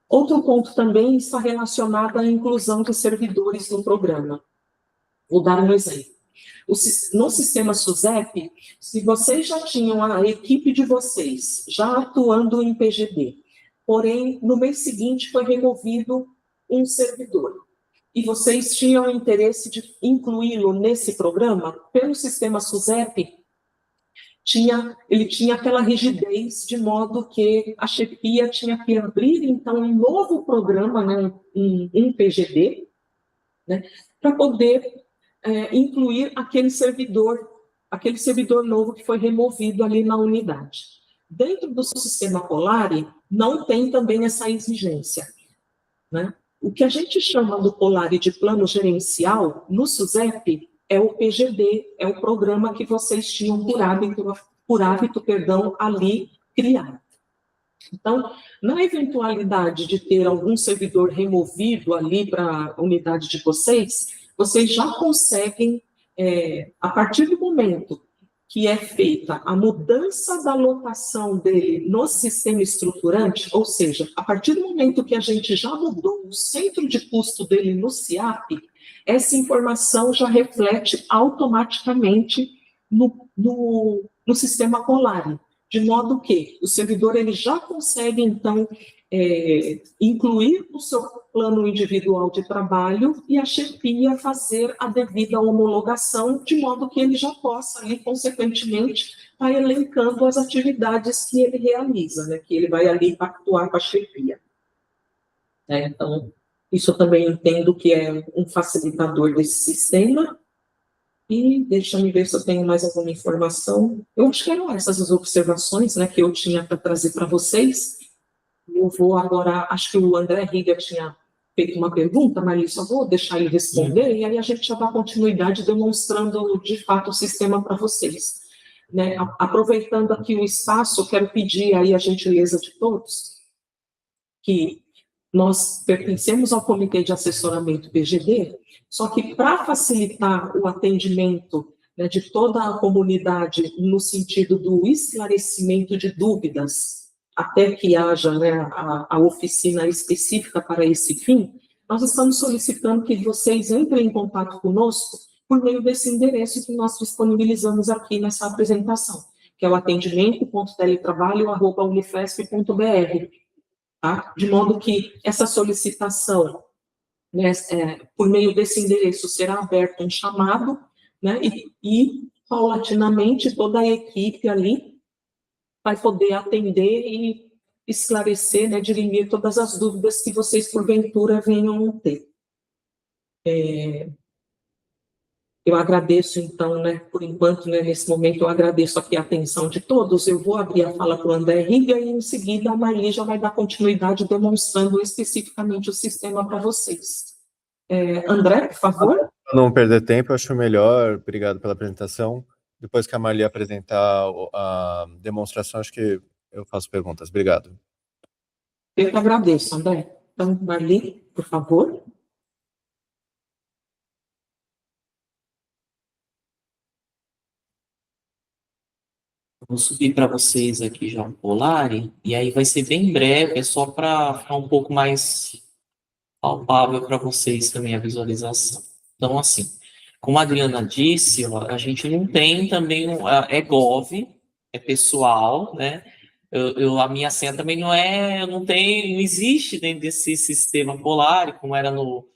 S1: Outro ponto também está relacionado à inclusão de servidores no programa. Vou dar um exemplo. No sistema SUSEP, se vocês já tinham a equipe de vocês já atuando em PGD, porém, no mês seguinte foi removido um servidor, e vocês tinham interesse de incluí-lo nesse programa, pelo sistema SUSEP, ele tinha aquela rigidez, de modo que a chefia tinha que abrir, então, um novo programa, né, um PGD, né, para poder incluir aquele servidor novo que foi removido ali na unidade. Dentro do sistema Polari, não tem também essa exigência, né? O que a gente chama do Polari de plano gerencial, no SUSEP, é o PGD, é o programa que vocês tinham por hábito, ali criado. Então, na eventualidade de ter algum servidor removido ali para a unidade de vocês já conseguem, a partir do momento que é feita a mudança da lotação dele no sistema estruturante, ou seja, a partir do momento que a gente já mudou o centro de custo dele no SIAP, essa informação já reflete automaticamente no sistema Polari, de modo que o servidor ele já consegue, então, incluir o seu plano individual de trabalho e a chefia fazer a devida homologação, de modo que ele já possa, ali, consequentemente, estar elencando as atividades que ele realiza, né, que ele vai ali pactuar com a chefia. Então, isso eu também entendo que é um facilitador desse sistema. E deixa-me ver se eu tenho mais alguma informação. Eu acho que eram essas as observações, né, que eu tinha para trazer para vocês. Eu vou agora, acho que o André Riga tinha feito uma pergunta, mas só vou deixar ele responder, e aí a gente já dá continuidade demonstrando, de fato, o sistema para vocês. Né? Aproveitando aqui o espaço, quero pedir aí a gentileza de todos que nós pertencemos ao Comitê de Assessoramento PGD, só que para facilitar o atendimento, né, de toda a comunidade no sentido do esclarecimento de dúvidas, até que haja, né, a oficina específica para esse fim, nós estamos solicitando que vocês entrem em contato conosco por meio desse endereço que nós disponibilizamos aqui nessa apresentação, que é o atendimento.teletrabalho@unifesp.br, tá? De modo que essa solicitação, né, por meio desse endereço, será aberto um chamado, né, e paulatinamente toda a equipe ali vai poder atender e esclarecer, né, dirimir todas as dúvidas que vocês, porventura, venham a ter. Eu agradeço, então, né, por enquanto, né, nesse momento, eu agradeço aqui a atenção de todos. Eu vou abrir a fala para o André Riga e, em seguida, a Marli já vai dar continuidade demonstrando especificamente o sistema para vocês. André, por favor.
S3: Para não perder tempo, eu acho melhor, obrigado pela apresentação. Depois que a Marli apresentar a demonstração, acho que eu faço perguntas. Obrigado.
S1: Eu que agradeço, André. Então, Marli, por favor.
S2: Vou subir para vocês aqui já um Polari, e aí vai ser bem breve, é só para ficar um pouco mais palpável para vocês também a visualização. Então, assim, como a Adriana disse, ó, a gente não tem também, é Gov, é pessoal, né? A minha senha também não existe dentro desse sistema Polari, como era no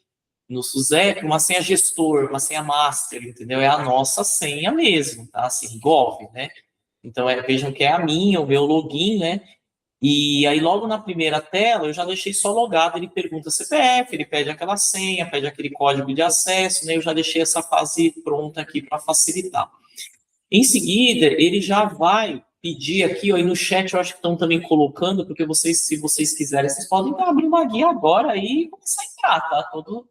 S2: SUSEP, uma senha gestor, uma senha master, entendeu? É a nossa senha mesmo, tá? Assim, Gov, né? Então, vejam que é a minha, o meu login, né? E aí, logo na primeira tela, eu já deixei só logado, ele pergunta CPF, ele pede aquela senha, pede aquele código de acesso, né? Eu já deixei essa fase pronta aqui para facilitar. Em seguida, ele já vai pedir aqui, ó, e no chat eu acho que estão também colocando, porque vocês, se vocês quiserem, vocês podem abrir uma guia agora e começar a entrar, tá?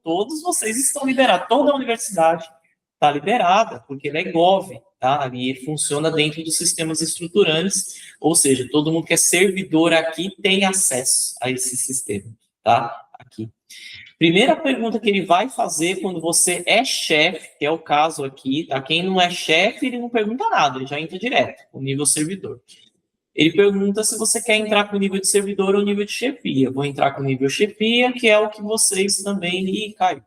S2: Todos vocês estão liberados, toda a universidade está liberada, porque ela é Gov, tá? E funciona dentro dos sistemas estruturantes, ou seja, todo mundo que é servidor aqui tem acesso a esse sistema, tá? Aqui. Primeira pergunta que ele vai fazer quando você é chefe, que é o caso aqui, tá? Quem não é chefe, ele não pergunta nada, ele já entra direto, o nível servidor. Ele pergunta se você quer entrar com o nível de servidor ou nível de chefia. Vou entrar com o nível chefia, que é o que vocês também... Caio.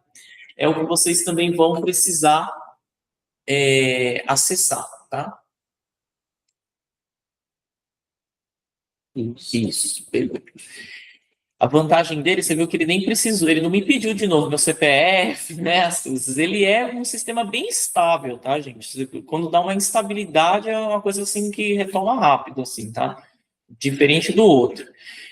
S2: É o que vocês também vão precisar acessar, tá? Isso, perfeito. A vantagem dele, você viu que ele nem precisou, ele não me pediu de novo meu CPF, né, as coisas. Ele é um sistema bem estável, tá, gente? Quando dá uma instabilidade, é uma coisa assim que retoma rápido, assim, tá? Diferente do outro.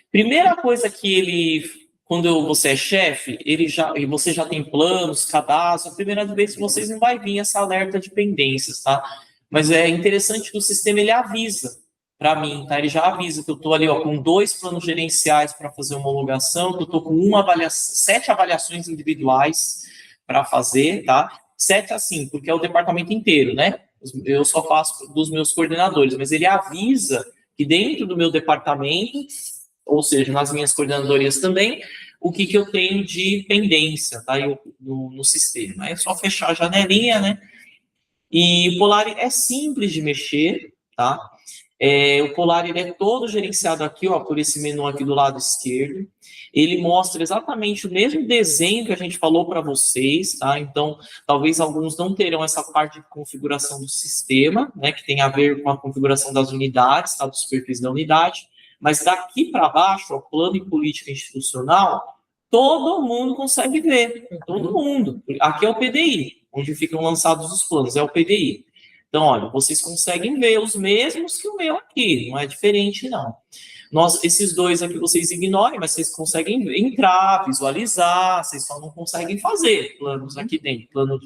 S2: Primeira coisa que ele, quando você é chefe, e você já tem planos, cadastro, a primeira vez que vocês não vai vir essa alerta de pendências, tá? Mas é interessante que o sistema, ele avisa para mim, tá? Ele já avisa que eu estou ali, ó, com 2 planos gerenciais para fazer homologação, que eu estou com 7 avaliações individuais para fazer, tá? 7 assim, porque é o departamento inteiro, né? Eu só faço dos meus coordenadores, mas ele avisa que dentro do meu departamento, ou seja, nas minhas coordenadorias também, o que eu tenho de pendência, tá? No sistema. É só fechar a janelinha, né? E o Polari é simples de mexer, tá? O Polari, ele é todo gerenciado aqui, ó, por esse menu aqui do lado esquerdo. Ele mostra exatamente o mesmo desenho que a gente falou para vocês, tá? Então, talvez alguns não terão essa parte de configuração do sistema, né, que tem a ver com a configuração das unidades, tá, dos perfis da unidade. Mas daqui para baixo, ó, plano e política institucional, todo mundo consegue ver, todo mundo. Aqui é o PDI, onde ficam lançados os planos, é o PDI. Então, olha, vocês conseguem ver os mesmos que o meu aqui, não é diferente, não. Esses dois aqui vocês ignorem, mas vocês conseguem entrar, visualizar, vocês só não conseguem fazer planos aqui dentro, plano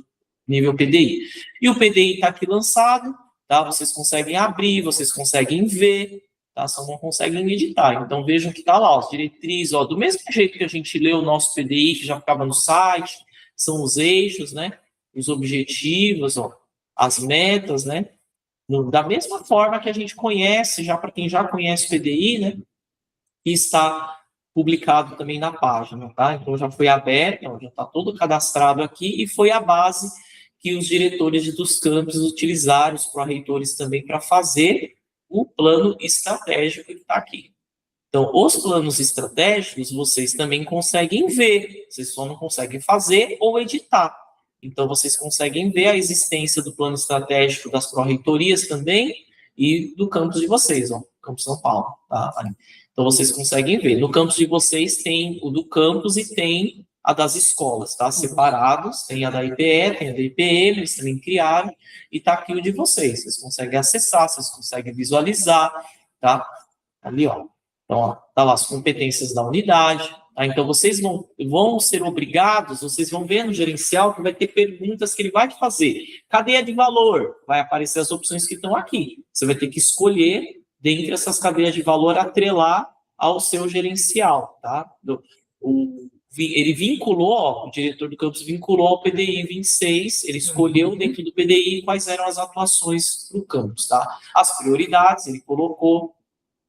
S2: nível PDI. E o PDI está aqui lançado, tá? Vocês conseguem abrir, vocês conseguem ver, tá? Só não conseguem editar. Então, vejam que está lá, as diretrizes, ó, do mesmo jeito que a gente lê o nosso PDI, que já ficava no site, são os eixos, né? Os objetivos, ó, as metas, né? Da mesma forma que a gente conhece, já para quem já conhece o PDI, né? Que está publicado também na página, tá? Então já foi aberto, já está todo cadastrado aqui, e foi a base que os diretores dos campos utilizaram, os pró-reitores também, para fazer o plano estratégico que está aqui. Então, os planos estratégicos vocês também conseguem ver, vocês só não conseguem fazer ou editar. Então, vocês conseguem ver a existência do plano estratégico das pró-reitorias também e do campus de vocês, ó, campus São Paulo, tá? Então, vocês conseguem ver. No campus de vocês tem o do campus e tem a das escolas, tá? Separados, tem a da IPE, tem a da IPM, eles também criaram, e tá aqui o de vocês. Vocês conseguem acessar, vocês conseguem visualizar, tá? Ali, ó. Então, ó, tá lá as competências da unidade, tá? Então, vocês vão ser obrigados, vocês vão ver no gerencial que vai ter perguntas que ele vai te fazer. Cadeia de valor, vai aparecer as opções que estão aqui. Você vai ter que escolher, dentre essas cadeias de valor, atrelar ao seu gerencial, tá? Ele vinculou, ó, o diretor do campus vinculou ao PDI 26, ele escolheu dentro do PDI quais eram as atuações do campus, tá? As prioridades, ele colocou,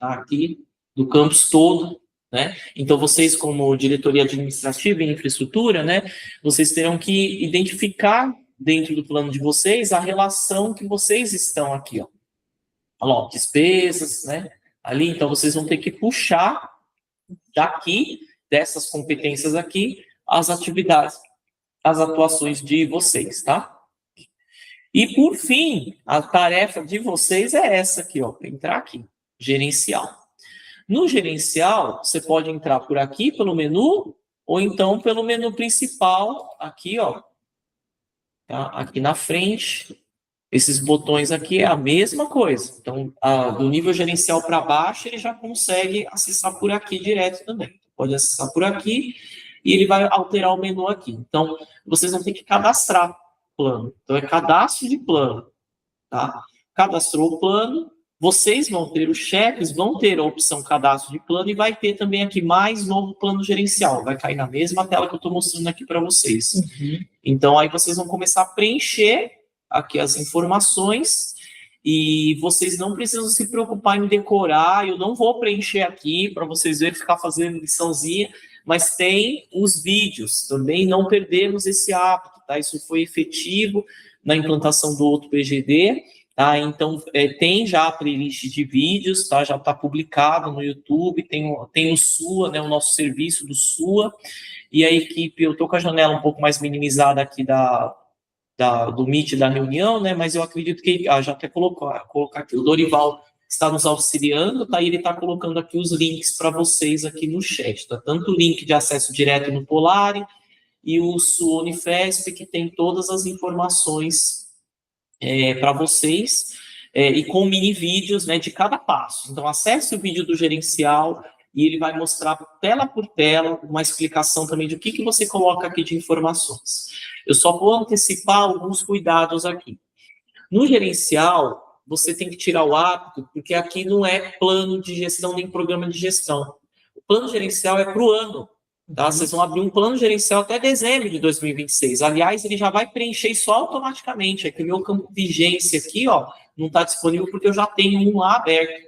S2: tá, aqui, do campus todo, né? Então, vocês, como diretoria administrativa e infraestrutura, né, vocês terão que identificar dentro do plano de vocês a relação que vocês estão aqui, ó. Olha lá, despesas, né? Ali, então, vocês vão ter que puxar daqui, dessas competências aqui, as atividades, as atuações de vocês, tá? E, por fim, a tarefa de vocês é essa aqui, ó, entrar aqui, gerencial. No gerencial, você pode entrar por aqui, pelo menu, ou então pelo menu principal, aqui, ó, tá? Aqui na frente. Esses botões aqui é a mesma coisa. Então, do nível gerencial para baixo, ele já consegue acessar por aqui direto também. Pode acessar por aqui e ele vai alterar o menu aqui. Então, vocês vão ter que cadastrar o plano. Então, é cadastro de plano, tá? Cadastrou o plano, vocês vão ter os cheques, vão ter a opção cadastro de plano e vai ter também aqui mais novo plano gerencial. Vai cair na mesma tela que eu estou mostrando aqui para vocês. Então, aí vocês vão começar a preencher aqui as informações e vocês não precisam se preocupar em decorar. Eu não vou preencher aqui para vocês verem, ficar fazendo liçãozinha, mas tem os vídeos também, não perdemos esse hábito, tá? Isso foi efetivo na implantação do outro PGD, tá? Então, tem já a playlist de vídeos, tá? Já está publicado no YouTube, tem o SUA, né? O nosso serviço do SUA, e a equipe, eu estou com a janela um pouco mais minimizada aqui do Meet da reunião, né? Mas eu acredito que já até colocar aqui, o Dorival está nos auxiliando, tá? E ele está colocando aqui os links para vocês aqui no chat, tá? Tanto o link de acesso direto no Polari e o SUA Unifesp, que tem todas as informações para vocês, e com mini vídeos, né, de cada passo. Então, acesse o vídeo do gerencial e ele vai mostrar tela por tela uma explicação também do que você coloca aqui de informações. Eu só vou antecipar alguns cuidados aqui. No gerencial, você tem que tirar o hábito, porque aqui não é plano de gestão nem programa de gestão. O plano gerencial é para o ano, tá? Vocês vão abrir um plano gerencial até dezembro de 2026. Aliás, ele já vai preencher só automaticamente. É que o meu campo de vigência aqui, ó, não está disponível porque eu já tenho um lá aberto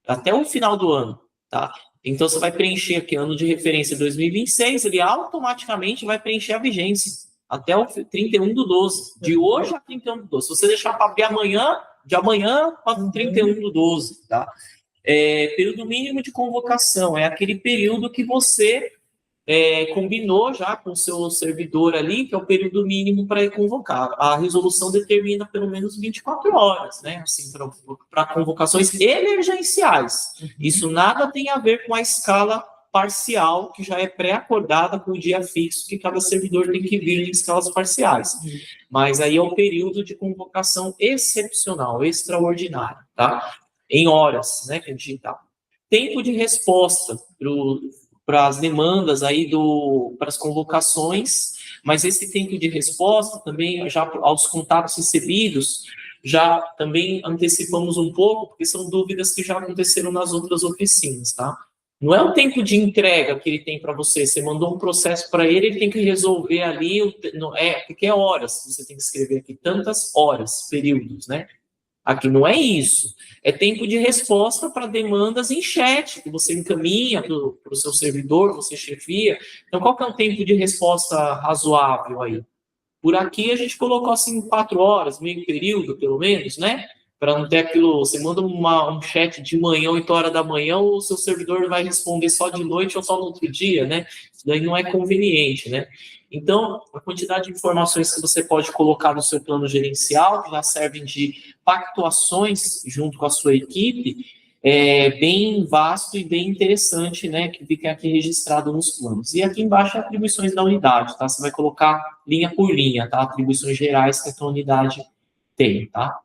S2: até o final do ano, tá? Então, você vai preencher aqui ano de referência 2026, ele automaticamente vai preencher a vigência até o 31/12, de hoje a 31/12. Se você deixar para abrir amanhã, de amanhã para 31/12, tá? Período mínimo de convocação, é aquele período que você combinou já com o seu servidor ali, que é o período mínimo para convocar. A resolução determina pelo menos 24 horas, né? Assim, para convocações emergenciais. Isso nada tem a ver com a escala parcial, que já é pré-acordada com o dia fixo, que cada servidor tem que vir em escalas parciais. Mas aí é o período de convocação excepcional, extraordinário, tá? Em horas, né, que a gente tá. Tempo de resposta para as demandas aí para as convocações, mas esse tempo de resposta também, já aos contatos recebidos, já também antecipamos um pouco, porque são dúvidas que já aconteceram nas outras oficinas, tá? Não é o tempo de entrega que ele tem para você mandou um processo para ele tem que resolver ali, porque é horas, você tem que escrever aqui, tantas horas, períodos, né? Aqui não é isso. É tempo de resposta para demandas em chat, que você encaminha para o seu servidor, você chefia. Então, qual que é o tempo de resposta razoável aí? Por aqui a gente colocou assim 4 horas, meio período, pelo menos, né? Para não ter aquilo, você manda um chat de manhã, 8 horas da manhã, o seu servidor vai responder só de noite ou só no outro dia, né? Isso daí não é conveniente, né? Então, a quantidade de informações que você pode colocar no seu plano gerencial, que já servem de pactuações junto com a sua equipe, é bem vasto e bem interessante, né? Que fica aqui registrado nos planos. E aqui embaixo, atribuições da unidade, tá? Você vai colocar linha por linha, tá? Atribuições gerais que a tua unidade tem, tá?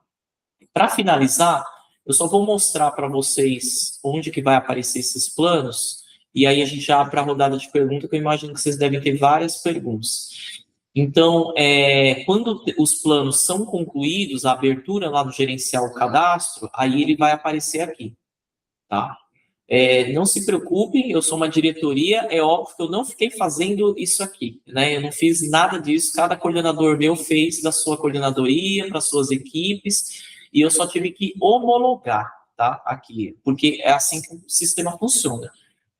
S2: Para finalizar, eu só vou mostrar para vocês onde que vai aparecer esses planos, e aí a gente já abre a rodada de perguntas, que eu imagino que vocês devem ter várias perguntas. Então, quando os planos são concluídos, a abertura lá do gerencial cadastro, aí ele vai aparecer aqui, tá? Não se preocupem, eu sou uma diretoria, é óbvio que eu não fiquei fazendo isso aqui, né? Eu não fiz nada disso, cada coordenador meu fez da sua coordenadoria, para suas equipes, e eu só tive que homologar, tá? Aqui, porque é assim que o sistema funciona.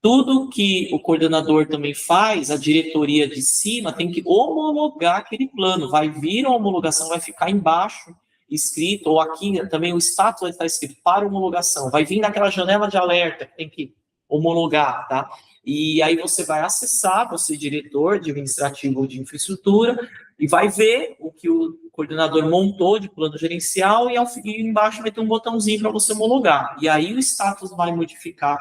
S2: Tudo que o coordenador também faz, a diretoria de cima tem que homologar aquele plano. Vai vir a homologação, vai ficar embaixo escrito, ou aqui também o status vai estar escrito para homologação. Vai vir naquela janela de alerta que tem que homologar, tá? E aí você vai acessar, você diretor de administrativo ou de infraestrutura, e vai ver o que o coordenador montou de plano gerencial, e embaixo vai ter um botãozinho para você homologar. E aí o status vai modificar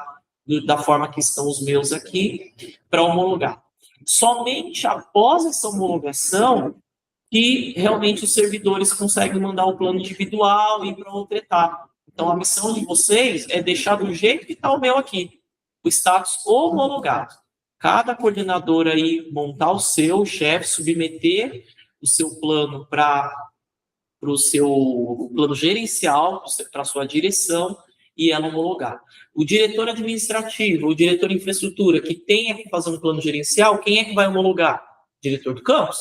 S2: da forma que estão os meus aqui, para homologar. Somente após essa homologação que realmente os servidores conseguem mandar o plano individual e ir para outra etapa. Então, a missão de vocês é deixar do jeito que está o meu aqui, o status homologado. Cada coordenador aí montar o seu, chefe, submeter o seu plano para o seu plano gerencial, para a sua direção, e ela homologar. O diretor administrativo, o diretor de infraestrutura, que tenha que fazer um plano gerencial, quem é que vai homologar? Diretor do campus.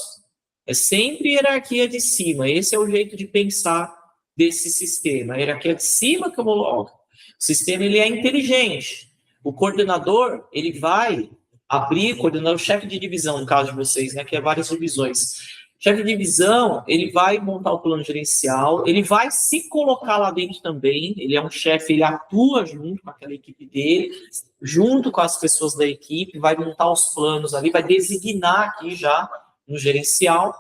S2: É sempre hierarquia de cima. Esse é o jeito de pensar desse sistema. A hierarquia de cima que homologa. O sistema ele é inteligente. O coordenador, ele vai abrir, coordenador, chefe de divisão, no caso de vocês, né, que é várias divisões. Chefe de divisão, ele vai montar o plano gerencial, ele vai se colocar lá dentro também, ele é um chefe, ele atua junto com aquela equipe dele, junto com as pessoas da equipe, vai montar os planos ali, vai designar aqui já no gerencial,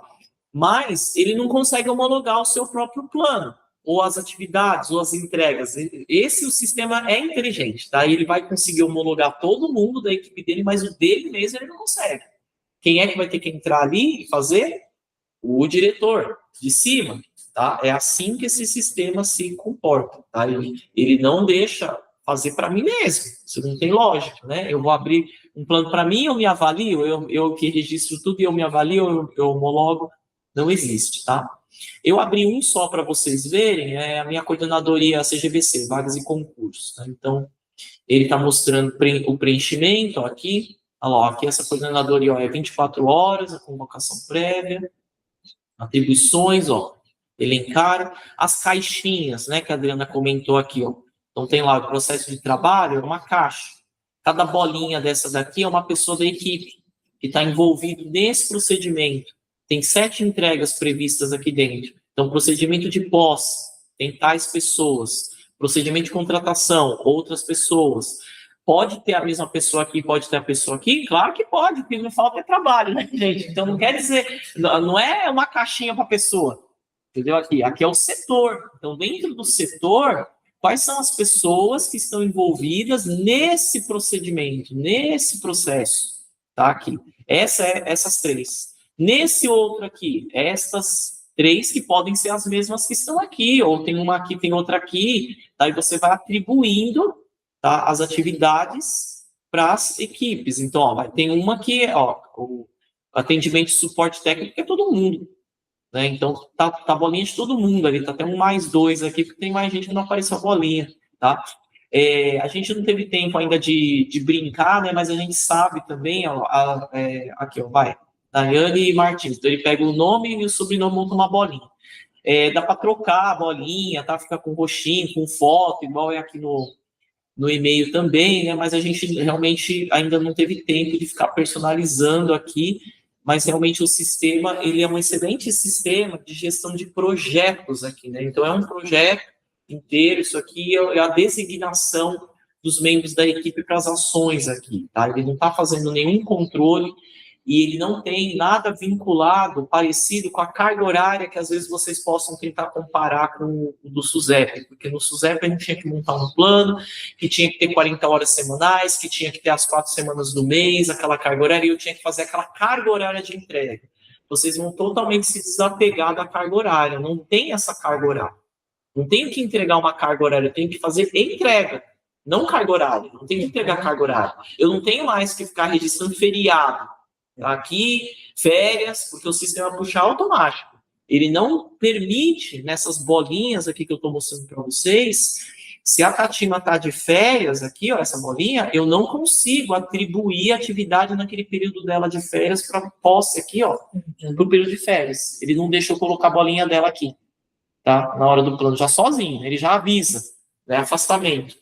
S2: mas ele não consegue homologar o seu próprio plano, ou as atividades, ou as entregas. O sistema é inteligente, tá? Ele vai conseguir homologar todo mundo da equipe dele, mas o dele mesmo ele não consegue. Quem é que vai ter que entrar ali e fazer? O diretor de cima, tá? É assim que esse sistema se comporta, tá? Ele não deixa fazer para mim mesmo, isso não tem lógica, né? Eu vou abrir um plano para mim, eu me avalio, eu que registro tudo e eu me avalio, eu homologo, não existe, tá? Eu abri um só para vocês verem, é a minha coordenadoria CGBC, vagas e concursos, tá? Então, ele está mostrando o preenchimento, ó, aqui, olha lá, aqui essa coordenadoria, ó, é 24 horas, a convocação prévia, atribuições, ó, elencar as caixinhas, né, que a Adriana comentou aqui, ó. Então tem lá o processo de trabalho, é uma caixa. Cada bolinha dessa daqui é uma pessoa da equipe que está envolvido nesse procedimento. Tem 7 entregas previstas aqui dentro. Então, procedimento de posse, tem tais pessoas. Procedimento de contratação, outras pessoas. Pode ter a mesma pessoa aqui, pode ter a pessoa aqui? Claro que pode, porque não falta é trabalho, né, gente? Então, não quer dizer, não é uma caixinha para a pessoa, entendeu? Aqui é o setor. Então, dentro do setor, quais são as pessoas que estão envolvidas nesse procedimento, nesse processo, tá? Aqui. Essas 3. Nesse outro aqui, estas 3 que podem ser as mesmas que estão aqui, ou tem uma aqui, tem outra aqui, daí você vai atribuindo, tá, as atividades para as equipes. Então, ó, tem uma que é, ó, o atendimento e suporte técnico é todo mundo, né? Então, tá a bolinha de todo mundo ali, tá até um +2 aqui, porque tem mais gente que não apareceu a bolinha, tá? A gente não teve tempo ainda de brincar, né? Mas a gente sabe também, ó, aqui, ó, vai, Daiane Martins. Então, ele pega o nome e o sobrenome, monta uma bolinha. dá para trocar a bolinha, tá? Fica com roxinho, com foto, igual é aqui no e-mail também, né? Mas a gente realmente ainda não teve tempo de ficar personalizando aqui, mas realmente o sistema, ele é um excelente sistema de gestão de projetos aqui, né? Então, é um projeto inteiro, isso aqui é a designação dos membros da equipe para as ações aqui, tá? Ele não está fazendo nenhum controle e ele não tem nada vinculado, parecido com a carga horária que às vezes vocês possam tentar comparar com o do SUSEP, porque no SUSEP a gente tinha que montar um plano, que tinha que ter 40 horas semanais, que tinha que ter as 4 semanas do mês, aquela carga horária, e eu tinha que fazer aquela carga horária de entrega. Vocês vão totalmente se desapegar da carga horária, não tem essa carga horária. Não tenho que entregar uma carga horária, eu tenho que fazer entrega, não carga horária, não tenho que entregar carga horária. Eu não tenho mais que ficar registrando feriado, aqui, férias, porque o sistema puxa automático. Ele não permite, nessas bolinhas aqui que eu estou mostrando para vocês, se a Tatima está de férias aqui, ó, essa bolinha, eu não consigo atribuir atividade naquele período dela de férias para posse aqui, ó, para o período de férias. Ele não deixa eu colocar a bolinha dela aqui, tá? Na hora do plano, já sozinho, ele já avisa, né, afastamento.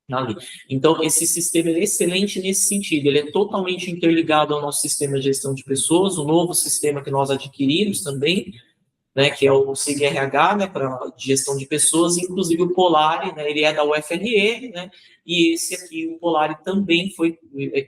S2: Ali. Então, esse sistema é excelente nesse sentido, ele é totalmente interligado ao nosso sistema de gestão de pessoas, o novo sistema que nós adquirimos também, né, que é o SIG-RH, né, para gestão de pessoas, inclusive o Polari, né, ele é da UFRN, né, e esse aqui, o Polari, também foi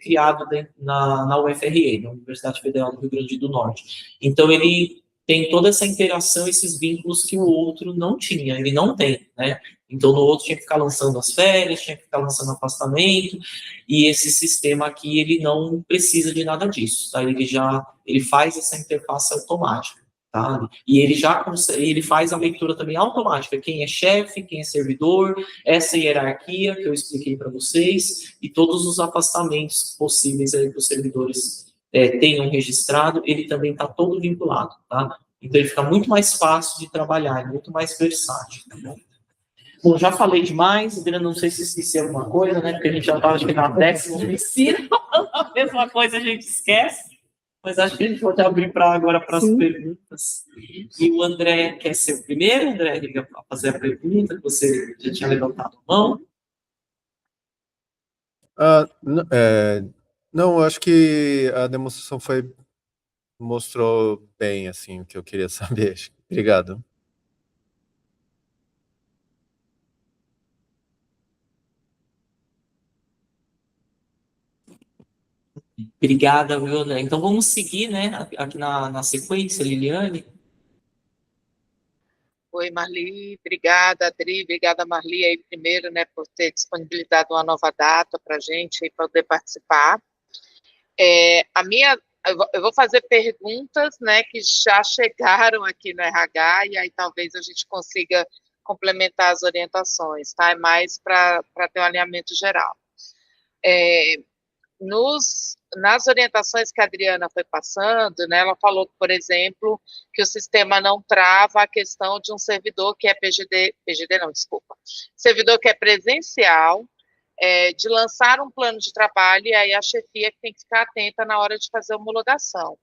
S2: criado na UFRN, na Universidade Federal do Rio Grande do Norte. Então, ele tem toda essa interação, esses vínculos que o outro não tinha, ele não tem, né. Então, no outro tinha que ficar lançando as férias, tinha que ficar lançando afastamento, e esse sistema aqui, ele não precisa de nada disso, tá? Ele faz essa interface automática, tá? E ele faz a leitura também automática, quem é chefe, quem é servidor, essa hierarquia que eu expliquei para vocês, e todos os afastamentos possíveis aí que os servidores tenham registrado, ele também está todo vinculado, tá? Então, ele fica muito mais fácil de trabalhar, muito mais versátil, tá bom? Bom, já falei demais, Adriana, não sei se esqueci alguma coisa, né? Porque a gente já estava, acho que na 10ª ensino, a mesma coisa a gente esquece, mas acho que a gente pode abrir agora para as perguntas. E o André quer ser o primeiro, André, ele quer fazer a pergunta, que você já tinha levantado a mão.
S3: Não, eu acho que a demonstração mostrou bem, assim, o que eu queria saber. Obrigado.
S2: Obrigada, viu, André? Então vamos seguir, né, aqui na sequência, Liliane.
S4: Oi, Marli, obrigada, Adri, obrigada, Marli, aí primeiro, né, por ter disponibilizado uma nova data para a gente aí poder participar. Eu vou fazer perguntas, né, que já chegaram aqui no RH, e aí talvez a gente consiga complementar as orientações, tá? É mais para ter um alinhamento geral. Nas orientações que a Adriana foi passando, né, ela falou, por exemplo, que o sistema não trava a questão de um servidor que é servidor que é presencial, de lançar um plano de trabalho, e aí a chefia que tem que ficar atenta na hora de fazer a homologação.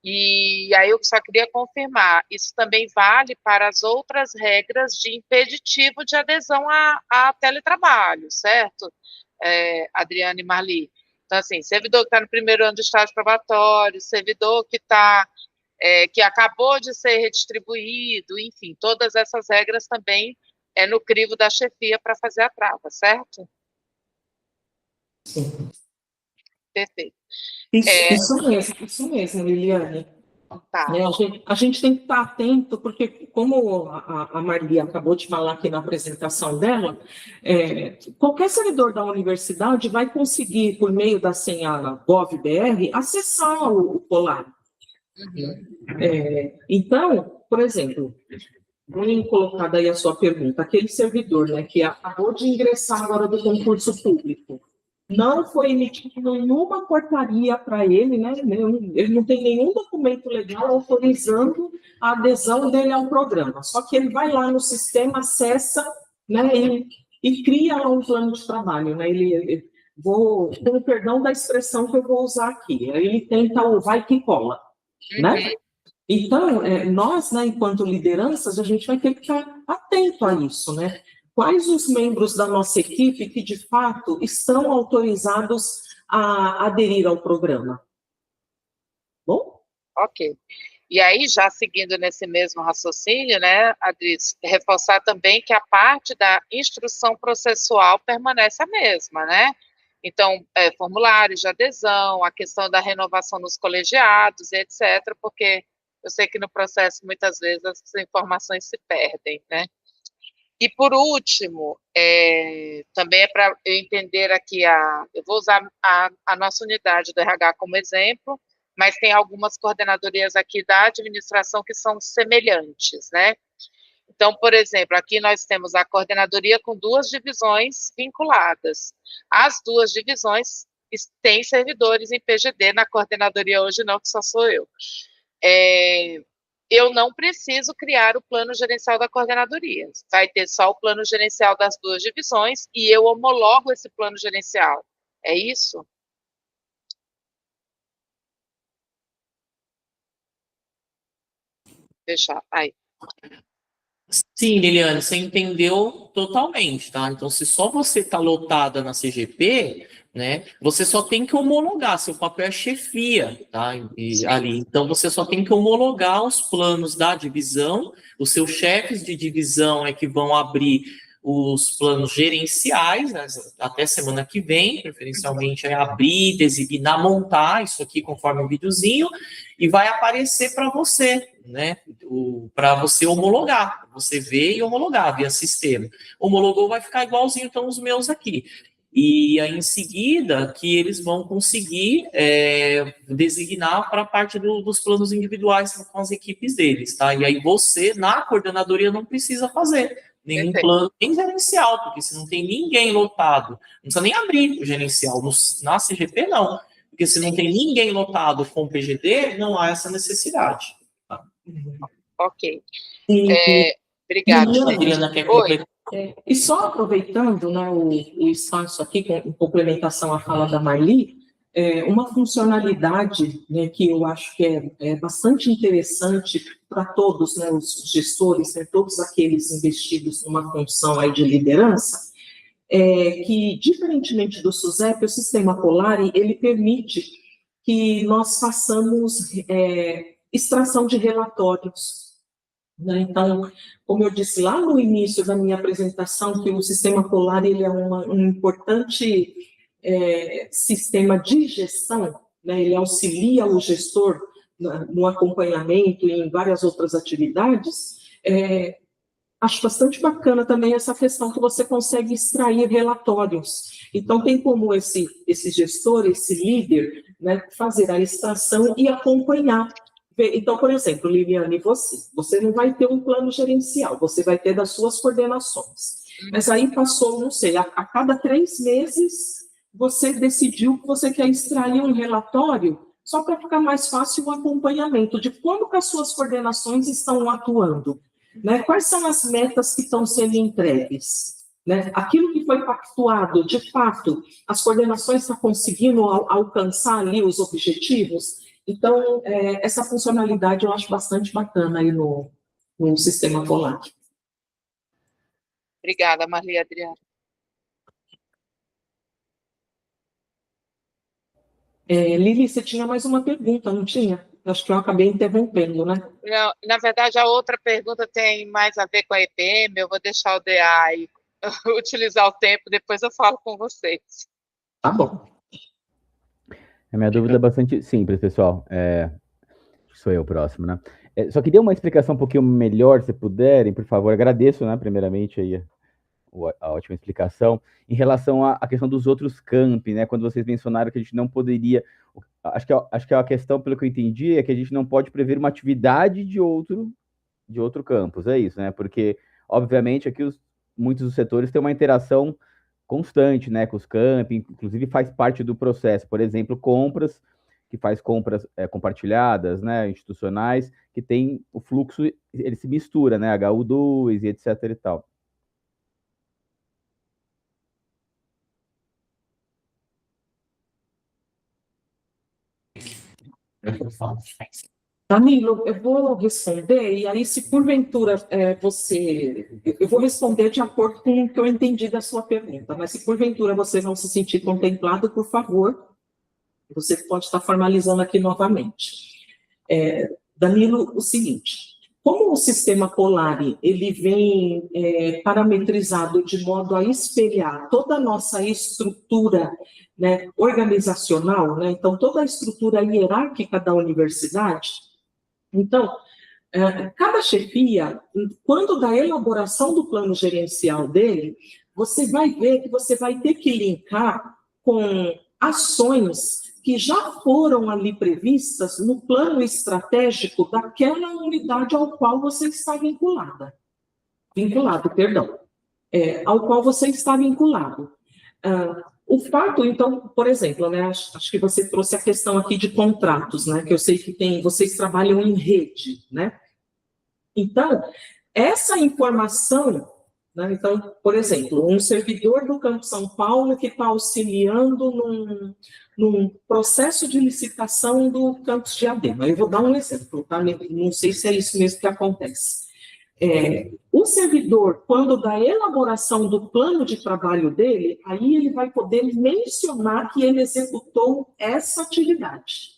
S4: E aí eu só queria confirmar, isso também vale para as outras regras de impeditivo de adesão a teletrabalho, certo, Adriana e Marli? Então, assim, servidor que está no primeiro ano do estágio probatório, servidor que acabou de ser redistribuído, enfim, todas essas regras também no crivo da chefia para fazer a trava, certo?
S1: Sim.
S4: Perfeito.
S1: Isso mesmo, Liliane.
S4: Tá.
S1: A gente tem que estar atento, porque como a Marli acabou de falar aqui na apresentação dela, qualquer servidor da universidade vai conseguir, por meio da senha GovBR, acessar o Polari.
S4: Uhum.
S1: Então, por exemplo, vamos colocar daí a sua pergunta, aquele servidor, né, que acabou de ingressar agora do concurso público, não foi emitida nenhuma portaria para ele, né? Ele não tem nenhum documento legal autorizando a adesão dele ao programa. Só que ele vai lá no sistema, acessa, né? E cria lá um plano de trabalho, né? Com o perdão da expressão que eu vou usar aqui, ele tenta o vai que cola, né? Então, nós, né, enquanto lideranças, a gente vai ter que estar atento a isso, né? Quais os membros da nossa equipe que, de fato, estão autorizados a aderir ao programa? Bom?
S4: Ok. E aí, já seguindo nesse mesmo raciocínio, né, Adris, reforçar também que a parte da instrução processual permanece a mesma, né? Então, formulários de adesão, a questão da renovação nos colegiados, etc., porque eu sei que no processo, muitas vezes, as informações se perdem, né? E, por último, também é para eu entender aqui, eu vou usar a nossa unidade do RH como exemplo, mas tem algumas coordenadorias aqui da administração que são semelhantes, né? Então, por exemplo, aqui nós temos a coordenadoria com 2 divisões vinculadas. As 2 divisões têm servidores em PGD, na coordenadoria hoje não, que só sou eu. Eu não preciso criar o plano gerencial da coordenadoria. Vai ter só o plano gerencial das 2 divisões e eu homologo esse plano gerencial. É isso? Deixar. Aí.
S2: Sim, Liliane, você entendeu totalmente, tá? Então, se só você está lotada na CGP, né, você só tem que homologar, seu papel é chefia, tá? Ali. Então, você só tem que homologar os planos da divisão, os seus chefes de divisão é que vão abrir os planos gerenciais, né, até semana que vem, preferencialmente é abrir, designar, montar isso aqui conforme o videozinho, e vai aparecer para você, né? Para você homologar, você ver e homologar via sistema. Homologou, vai ficar igualzinho então os meus aqui. E aí, em seguida, que eles vão conseguir designar para a parte dos planos individuais com as equipes deles, tá? E aí você, na coordenadoria, não precisa fazer nenhum plano, nem gerencial, porque se não tem ninguém lotado, não precisa nem abrir o gerencial. Na CGP, não. Porque se não tem ninguém lotado com PGD, não há essa necessidade. Tá?
S4: Ok.
S1: E,
S4: Obrigada.
S2: Adriana, quer completar?
S1: E só aproveitando, né, o espaço aqui, em complementação à fala da Marli, uma funcionalidade, né, que eu acho que é bastante interessante para todos, né, os gestores, né, todos aqueles investidos numa função aí de liderança, que, diferentemente do SUSEP, o sistema Polari, ele permite que nós façamos extração de relatórios, né? Então, como eu disse lá no início da minha apresentação, que o sistema Polar ele é um importante sistema de gestão, né? Ele auxilia o gestor no acompanhamento e em várias outras atividades. Acho bastante bacana também essa questão que você consegue extrair relatórios. Então, tem como esse gestor, esse líder, né, fazer a extração e acompanhar. Então, por exemplo, Liliane, você não vai ter um plano gerencial, você vai ter das suas coordenações. Mas aí passou, não sei, a cada 3 meses, você decidiu que você quer extrair um relatório só para ficar mais fácil o acompanhamento de como que as suas coordenações estão atuando. Né? Quais são as metas que estão sendo entregues? Né? Aquilo que foi pactuado, de fato, as coordenações estão conseguindo alcançar ali os objetivos? Então, essa funcionalidade eu acho bastante bacana aí no sistema Polar.
S4: Obrigada, Marli e Adriana.
S1: Lili, você tinha mais uma pergunta, não tinha? Acho que eu acabei interrompendo, né?
S4: Não, na verdade, a outra pergunta tem mais a ver com a EPM, eu vou deixar o DA aí utilizar o tempo, depois eu falo com vocês.
S1: Tá bom.
S5: A minha dúvida é bastante simples, pessoal. Sou eu o próximo, né? Só queria uma explicação um pouquinho melhor, se puderem, por favor. Agradeço, né, primeiramente, aí a ótima explicação. Em relação à questão dos outros campi, né? Quando vocês mencionaram que a gente não poderia... Acho que a questão, pelo que eu entendi, é que a gente não pode prever uma atividade de outro campus, é isso, né? Porque, obviamente, aqui muitos dos setores têm uma interação constante, né, com os campi, inclusive faz parte do processo, por exemplo, compras, que faz compras compartilhadas, né, institucionais, que tem o fluxo, ele se mistura, né, HU2 e etc e tal.
S1: Danilo, eu vou responder, e aí, se porventura eu vou responder de acordo com o que eu entendi da sua pergunta, mas se porventura você não se sentir contemplado, por favor, você pode estar formalizando aqui novamente. Danilo, o seguinte, como o sistema Polari, ele vem parametrizado de modo a espelhar toda a nossa estrutura, né, organizacional, né, então toda a estrutura hierárquica da universidade, então, cada chefia, quando da elaboração do plano gerencial dele, você vai ver que você vai ter que linkar com ações que já foram ali previstas no plano estratégico daquela unidade ao qual você está ao qual você está vinculado. O fato, então, por exemplo, né, acho que você trouxe a questão aqui de contratos, né, que eu sei que vocês trabalham em rede, né? Então, essa informação, né, então, por exemplo, um servidor do Campo São Paulo que está auxiliando num processo de licitação do campus de Diadema. Eu vou dar um exemplo, tá? Não sei se é isso mesmo que acontece. O servidor, quando da elaboração do plano de trabalho dele, aí ele vai poder mencionar que ele executou essa atividade.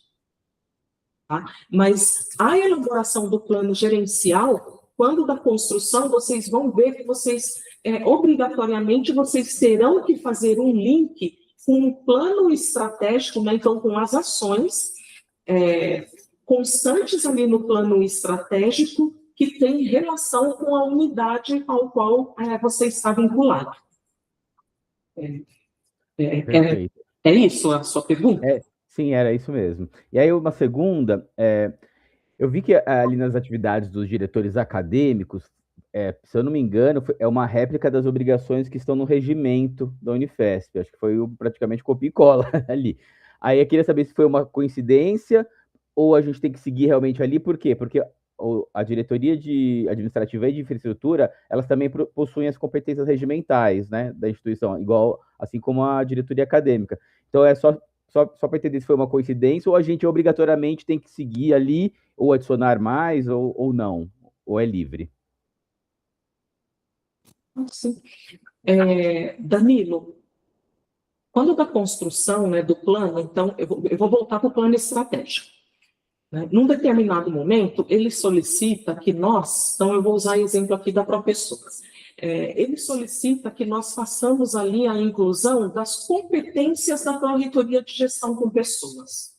S1: Tá? Mas a elaboração do plano gerencial, quando da construção, vocês vão ver que vocês, obrigatoriamente, vocês terão que fazer um link com o plano estratégico, né? Então, com as ações constantes ali no plano estratégico, que tem relação com a unidade ao qual você está vinculado. É isso a sua pergunta?
S5: Sim, era isso mesmo. E aí uma segunda, eu vi que ali nas atividades dos diretores acadêmicos, se eu não me engano, é uma réplica das obrigações que estão no regimento da Unifesp. Acho que foi praticamente copia e cola ali. Aí eu queria saber se foi uma coincidência ou a gente tem que seguir realmente ali. Por quê? Porque a diretoria administrativa e de infraestrutura, elas também possuem as competências regimentais, né, da instituição, assim como a diretoria acadêmica. Então, só para entender se foi uma coincidência ou a gente obrigatoriamente tem que seguir ali ou adicionar mais ou não, ou é livre.
S1: Sim. Danilo, quando da construção, né, do plano, então, eu vou voltar para o plano estratégico. Né? Num determinado momento, ele solicita que nós, então eu vou usar o exemplo aqui da professora, ele solicita que nós façamos ali a inclusão das competências da Pró-Reitoria de Gestão com Pessoas.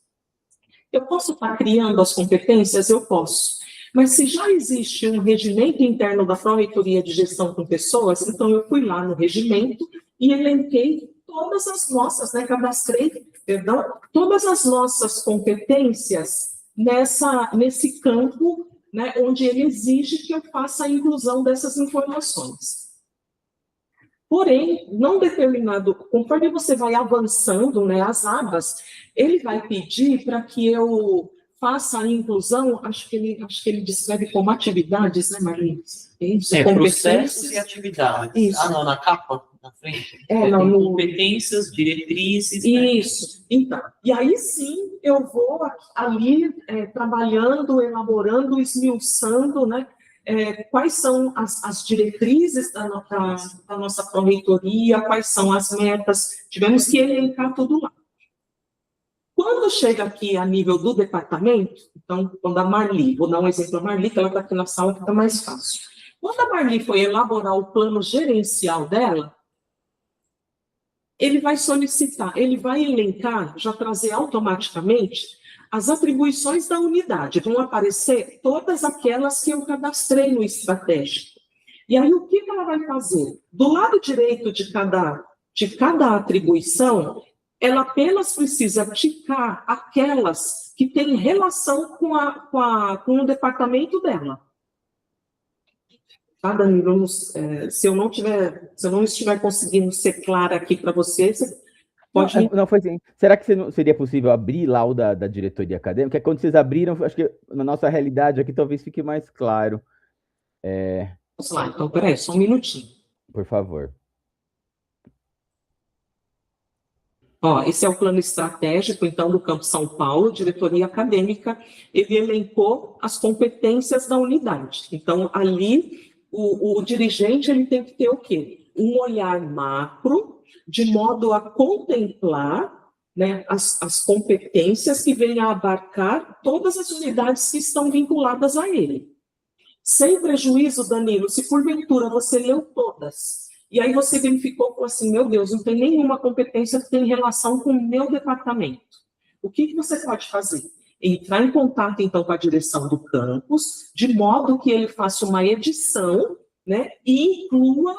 S1: Eu posso estar criando as competências? Eu posso. Mas se já existe um regimento interno da Pró-Reitoria de Gestão com Pessoas, então eu fui lá no regimento e elenquei todas as nossas, né, todas as nossas competências nesse campo, né, onde ele exige que eu faça a inclusão dessas informações. Porém, não determinado, conforme você vai avançando, né, as abas, ele vai pedir para que eu faça a inclusão, acho que ele descreve como atividades, né, Marlins?
S2: Processos e atividades. Isso. Não, na capa, na frente. Competências, diretrizes.
S1: Isso. Né? Então, e aí sim eu vou ali trabalhando, elaborando, esmiuçando, né, quais são as diretrizes da nossa pró-reitoria, quais são as metas, tivemos que elencar tudo lá. Quando chega aqui a nível do departamento, então, quando a Marli, vou dar um exemplo da Marli, que ela está aqui na sala, que está mais fácil. Quando a Marli foi elaborar o plano gerencial dela, ele vai solicitar, ele vai elencar, já trazer automaticamente as atribuições da unidade. Vão aparecer todas aquelas que eu cadastrei no estratégico. E aí, o que ela vai fazer? Do lado direito de cada atribuição, ela apenas precisa ticar aquelas que têm relação com o departamento dela. Tá, Danilo? Se eu não estiver conseguindo ser clara aqui para vocês, pode...
S5: Não, foi assim. Será que seria possível abrir lá o da diretoria acadêmica? Quando vocês abriram, acho que na nossa realidade aqui talvez fique mais claro.
S1: Vamos lá, então, peraí, só um minutinho.
S5: Por favor.
S1: Ó, esse é o plano estratégico, então, do Campo São Paulo, diretoria acadêmica, ele elencou as competências da unidade. Então, ali, o dirigente, ele tem que ter o quê? Um olhar macro, de modo a contemplar, né, as competências que venham a abarcar todas as unidades que estão vinculadas a ele. Sem prejuízo, Danilo, se porventura você leu todas, e aí você verificou assim, meu Deus, não tem nenhuma competência que tem relação com o meu departamento. O que você pode fazer? Entrar em contato, então, com a direção do campus, de modo que ele faça uma edição, né, e inclua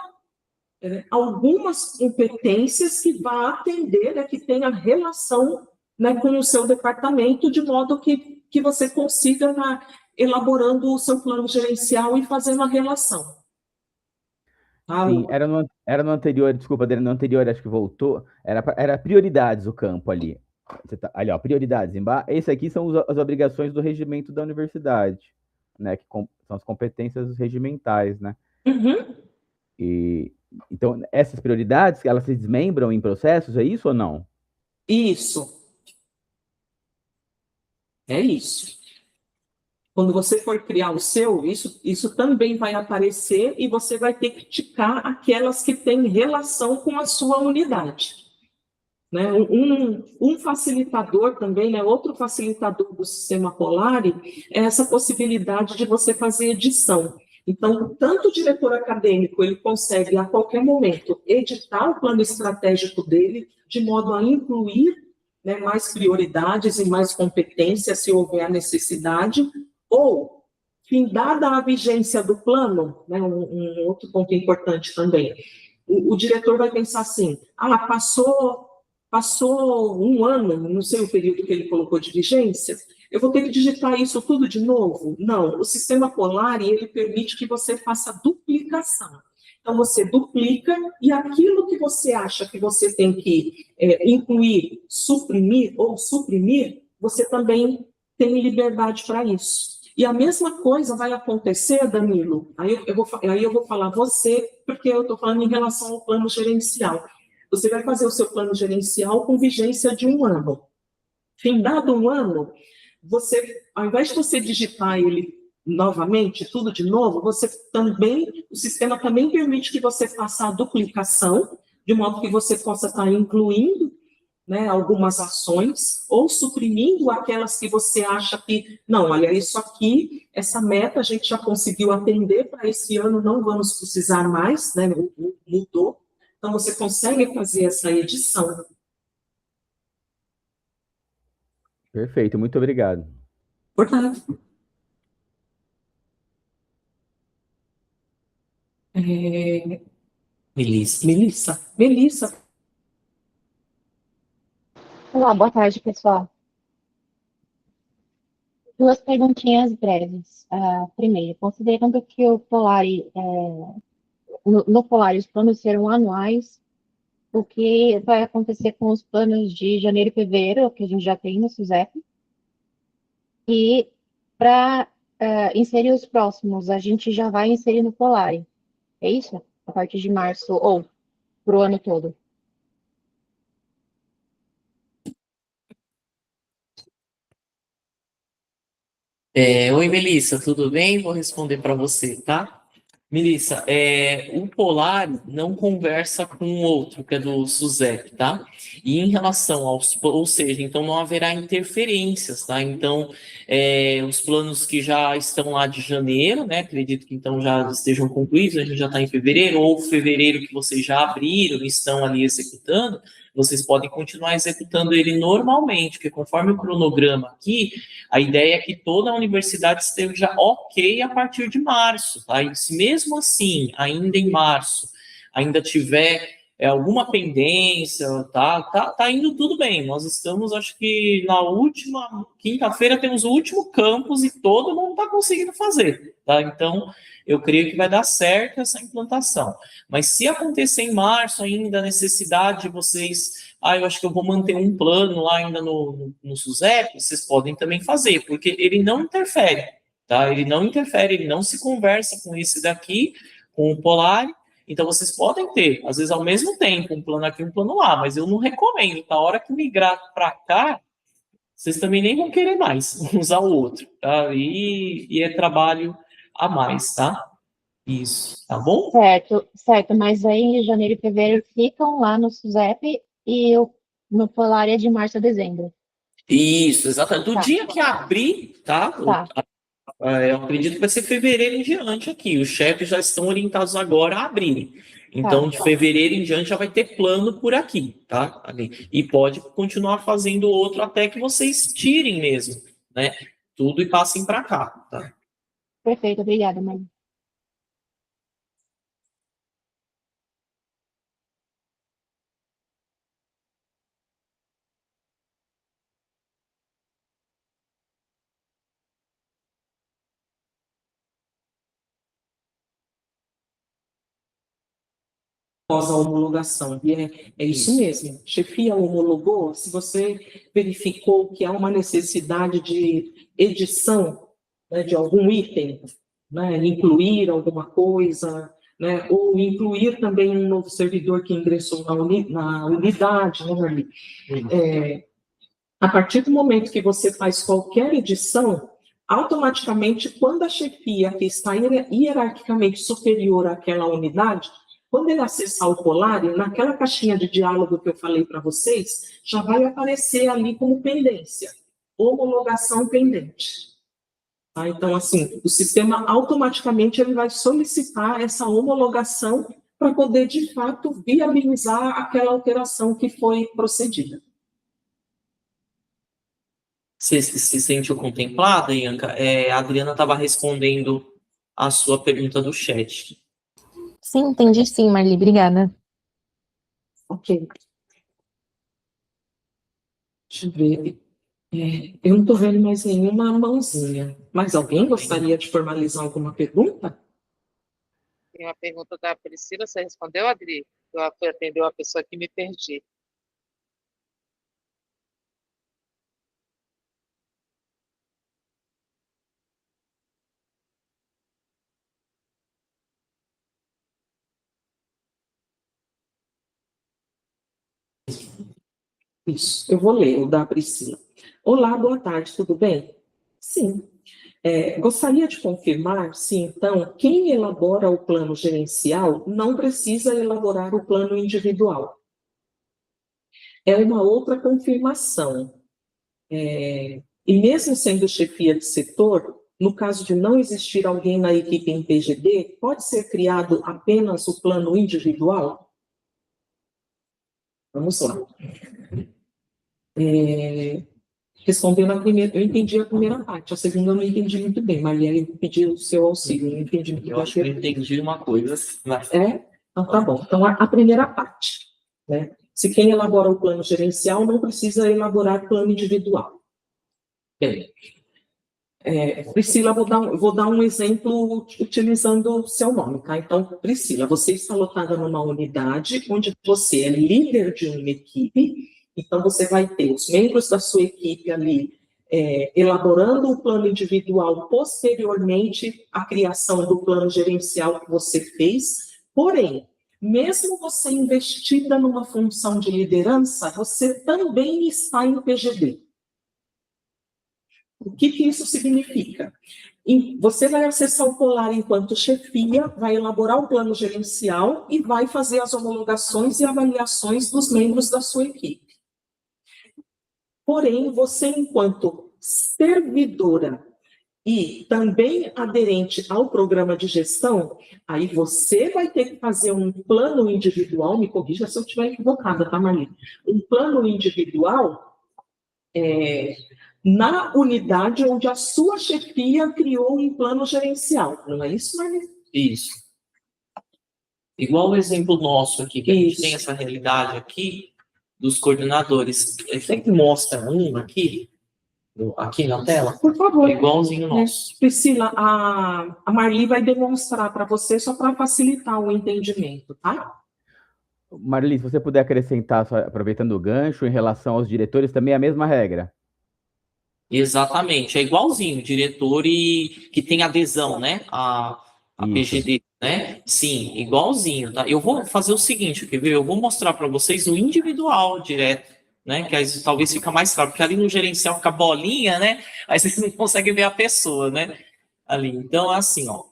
S1: algumas competências que vá atender, né, que tenha relação, né, com o seu departamento, de modo que você consiga estar elaborando o seu plano gerencial e fazendo a relação.
S5: Sim, era no anterior, desculpa, no anterior acho que voltou, era prioridades o campo ali. Ali, ó, prioridades. Esse aqui são as obrigações do regimento da universidade, né, que são as competências regimentais, né?
S1: Uhum.
S5: Então, essas prioridades, elas se desmembram em processos, é isso ou não?
S1: Isso. É isso. Quando você for criar o seu, isso também vai aparecer e você vai ter que ticar aquelas que têm relação com a sua unidade. Né? Um facilitador também, né? Outro facilitador do sistema Polari é essa possibilidade de você fazer edição. Então, tanto o diretor acadêmico, ele consegue, a qualquer momento, editar o plano estratégico dele, de modo a incluir, né, mais prioridades e mais competências, se houver a necessidade, ou, findada a vigência do plano, né, um outro ponto importante também, o diretor vai pensar assim, passou um ano, não sei o período que ele colocou de vigência, eu vou ter que digitar isso tudo de novo? Não, o sistema Polari, ele permite que você faça duplicação. Então, você duplica e aquilo que você acha que você tem que incluir, suprimir ou suprimir, você também tem liberdade para isso. E a mesma coisa vai acontecer, Danilo, aí eu vou falar você, porque eu estou falando em relação ao plano gerencial. Você vai fazer o seu plano gerencial com vigência de 1 ano. Findado 1 ano, você, ao invés de você digitar ele novamente, tudo de novo, o sistema também permite que você faça a duplicação, de modo que você possa estar incluindo, né, algumas ações, ou suprimindo aquelas que você acha que, não, olha, isso aqui, essa meta a gente já conseguiu atender, para esse ano não vamos precisar mais, né, mudou. Então, você consegue fazer essa edição.
S5: Perfeito, muito obrigado.
S1: Portanto, Melissa.
S6: Olá, boa tarde, pessoal. 2 perguntinhas breves. Primeiro, considerando que o Polari, no Polari os planos serão anuais, o que vai acontecer com os planos de janeiro e fevereiro, que a gente já tem no SUSEP? E para inserir os próximos, a gente já vai inserir no Polari, é isso? A partir de março ou para o ano todo?
S2: Oi, Melissa, tudo bem? Vou responder para você, tá? Melissa, o Polar não conversa com o outro, que é do SUSEP, tá? E em relação ou seja, então não haverá interferências, tá? Então, os planos que já estão lá de janeiro, né? Acredito que então já estejam concluídos, a gente já está em fevereiro, ou fevereiro que vocês já abriram e estão ali executando, vocês podem continuar executando ele normalmente, porque conforme o cronograma aqui, a ideia é que toda a universidade esteja ok a partir de março, tá? E se mesmo assim, ainda em março, ainda tiver alguma pendência, tá indo tudo bem. Nós estamos, acho que na última quinta-feira temos o último campus e todo mundo está conseguindo fazer, tá? Então, eu creio que vai dar certo essa implantação. Mas se acontecer em março ainda a necessidade de vocês, eu acho que eu vou manter um plano lá ainda no SUSEP, vocês podem também fazer, porque ele não interfere, tá? Ele não interfere, ele não se conversa com esse daqui, com o Polari, Então, vocês podem ter, às vezes, ao mesmo tempo, um plano aqui e um plano lá, mas eu não recomendo. Na hora que migrar para cá, vocês também nem vão querer mais usar o outro, tá? E é trabalho a mais, tá? Isso, tá bom?
S6: Certo, mas aí em janeiro e fevereiro ficam lá no SUSEP e no Polar é de março a dezembro.
S2: Isso, exatamente. Do
S6: Tá.
S2: dia que abrir, tá?
S6: Tá.
S2: Eu acredito que vai ser fevereiro em diante aqui. Os chefes já estão orientados agora a abrirem. Então, de fevereiro em diante já vai ter plano por aqui, tá? Ali. E pode continuar fazendo outro até que vocês tirem mesmo, né? Tudo e passem para cá, tá?
S6: Perfeito, obrigada, Maria.
S1: Após a homologação. E é isso mesmo. Chefia homologou, se você verificou que há uma necessidade de edição, né, de algum item, né, incluir alguma coisa, né, ou incluir também um novo servidor que ingressou na unidade, né, Marli? A partir do momento que você faz qualquer edição, automaticamente, quando a chefia que está hierarquicamente superior àquela unidade, quando ele acessar o Polar, naquela caixinha de diálogo que eu falei para vocês, já vai aparecer ali como pendência, homologação pendente. Tá? Então, assim, o sistema automaticamente ele vai solicitar essa homologação para poder, de fato, viabilizar aquela alteração que foi procedida.
S2: Você se sentiu contemplada, Ianca? A Adriana estava respondendo a sua pergunta do chat.
S7: Sim, entendi sim, Marli, obrigada.
S1: Ok. Deixa eu ver. Eu não estou vendo mais nenhuma mãozinha. Mas alguém gostaria de formalizar alguma pergunta?
S4: Tem uma pergunta da Priscila, você respondeu, Adri? Eu fui atender uma pessoa que me perdi.
S1: Isso, eu vou ler o da Priscila. Olá, boa tarde, tudo bem? Sim. Gostaria de confirmar se, então, quem elabora o plano gerencial não precisa elaborar o plano individual. É uma outra confirmação. E mesmo sendo chefia de setor, no caso de não existir alguém na equipe em PGD, pode ser criado apenas o plano individual? Vamos lá. Respondendo a primeira, eu entendi a primeira parte, a segunda eu não entendi muito bem, Maria, eu pedi o seu auxílio, não entendi muito bem.
S2: Eu acho que eu entendi uma coisa. Mas...
S1: Então tá bom. Então, a primeira parte, né? Se quem elabora o plano gerencial não precisa elaborar plano individual. Bem, Priscila, vou dar um exemplo utilizando o seu nome, tá? Então, Priscila, você está lotada numa unidade onde você é líder de uma equipe, então você vai ter os membros da sua equipe ali elaborando o plano individual posteriormente à criação do plano gerencial que você fez, porém, mesmo você investida numa função de liderança, você também está em PGD. O que isso significa? Você vai acessar o Polar enquanto chefia, vai elaborar o plano gerencial e vai fazer as homologações e avaliações dos membros da sua equipe. Porém, você, enquanto servidora e também aderente ao programa de gestão, aí você vai ter que fazer um plano individual, me corrija se eu estiver equivocada, tá, Marli? Um plano individual na unidade onde a sua chefia criou um plano gerencial. Não é isso, Marli?
S2: Isso. Igual o exemplo nosso aqui, que a gente tem essa realidade aqui, dos coordenadores. Sempre mostra um aqui na tela.
S1: Por favor.
S2: Igualzinho o nosso.
S1: Priscila, a Marli vai demonstrar para você só para facilitar o entendimento, tá?
S5: Marli, se você puder acrescentar, só aproveitando o gancho, em relação aos diretores, também é a mesma regra.
S2: Exatamente, é igualzinho, diretor e que tem adesão, né, a PGD, né? Sim, igualzinho, tá? Eu vou fazer o seguinte, quer ver? Eu vou mostrar para vocês o individual direto, né? Que aí talvez fica mais claro, porque ali no gerencial fica bolinha, né? Aí vocês não conseguem ver a pessoa, né? Ali. Então, assim, ó.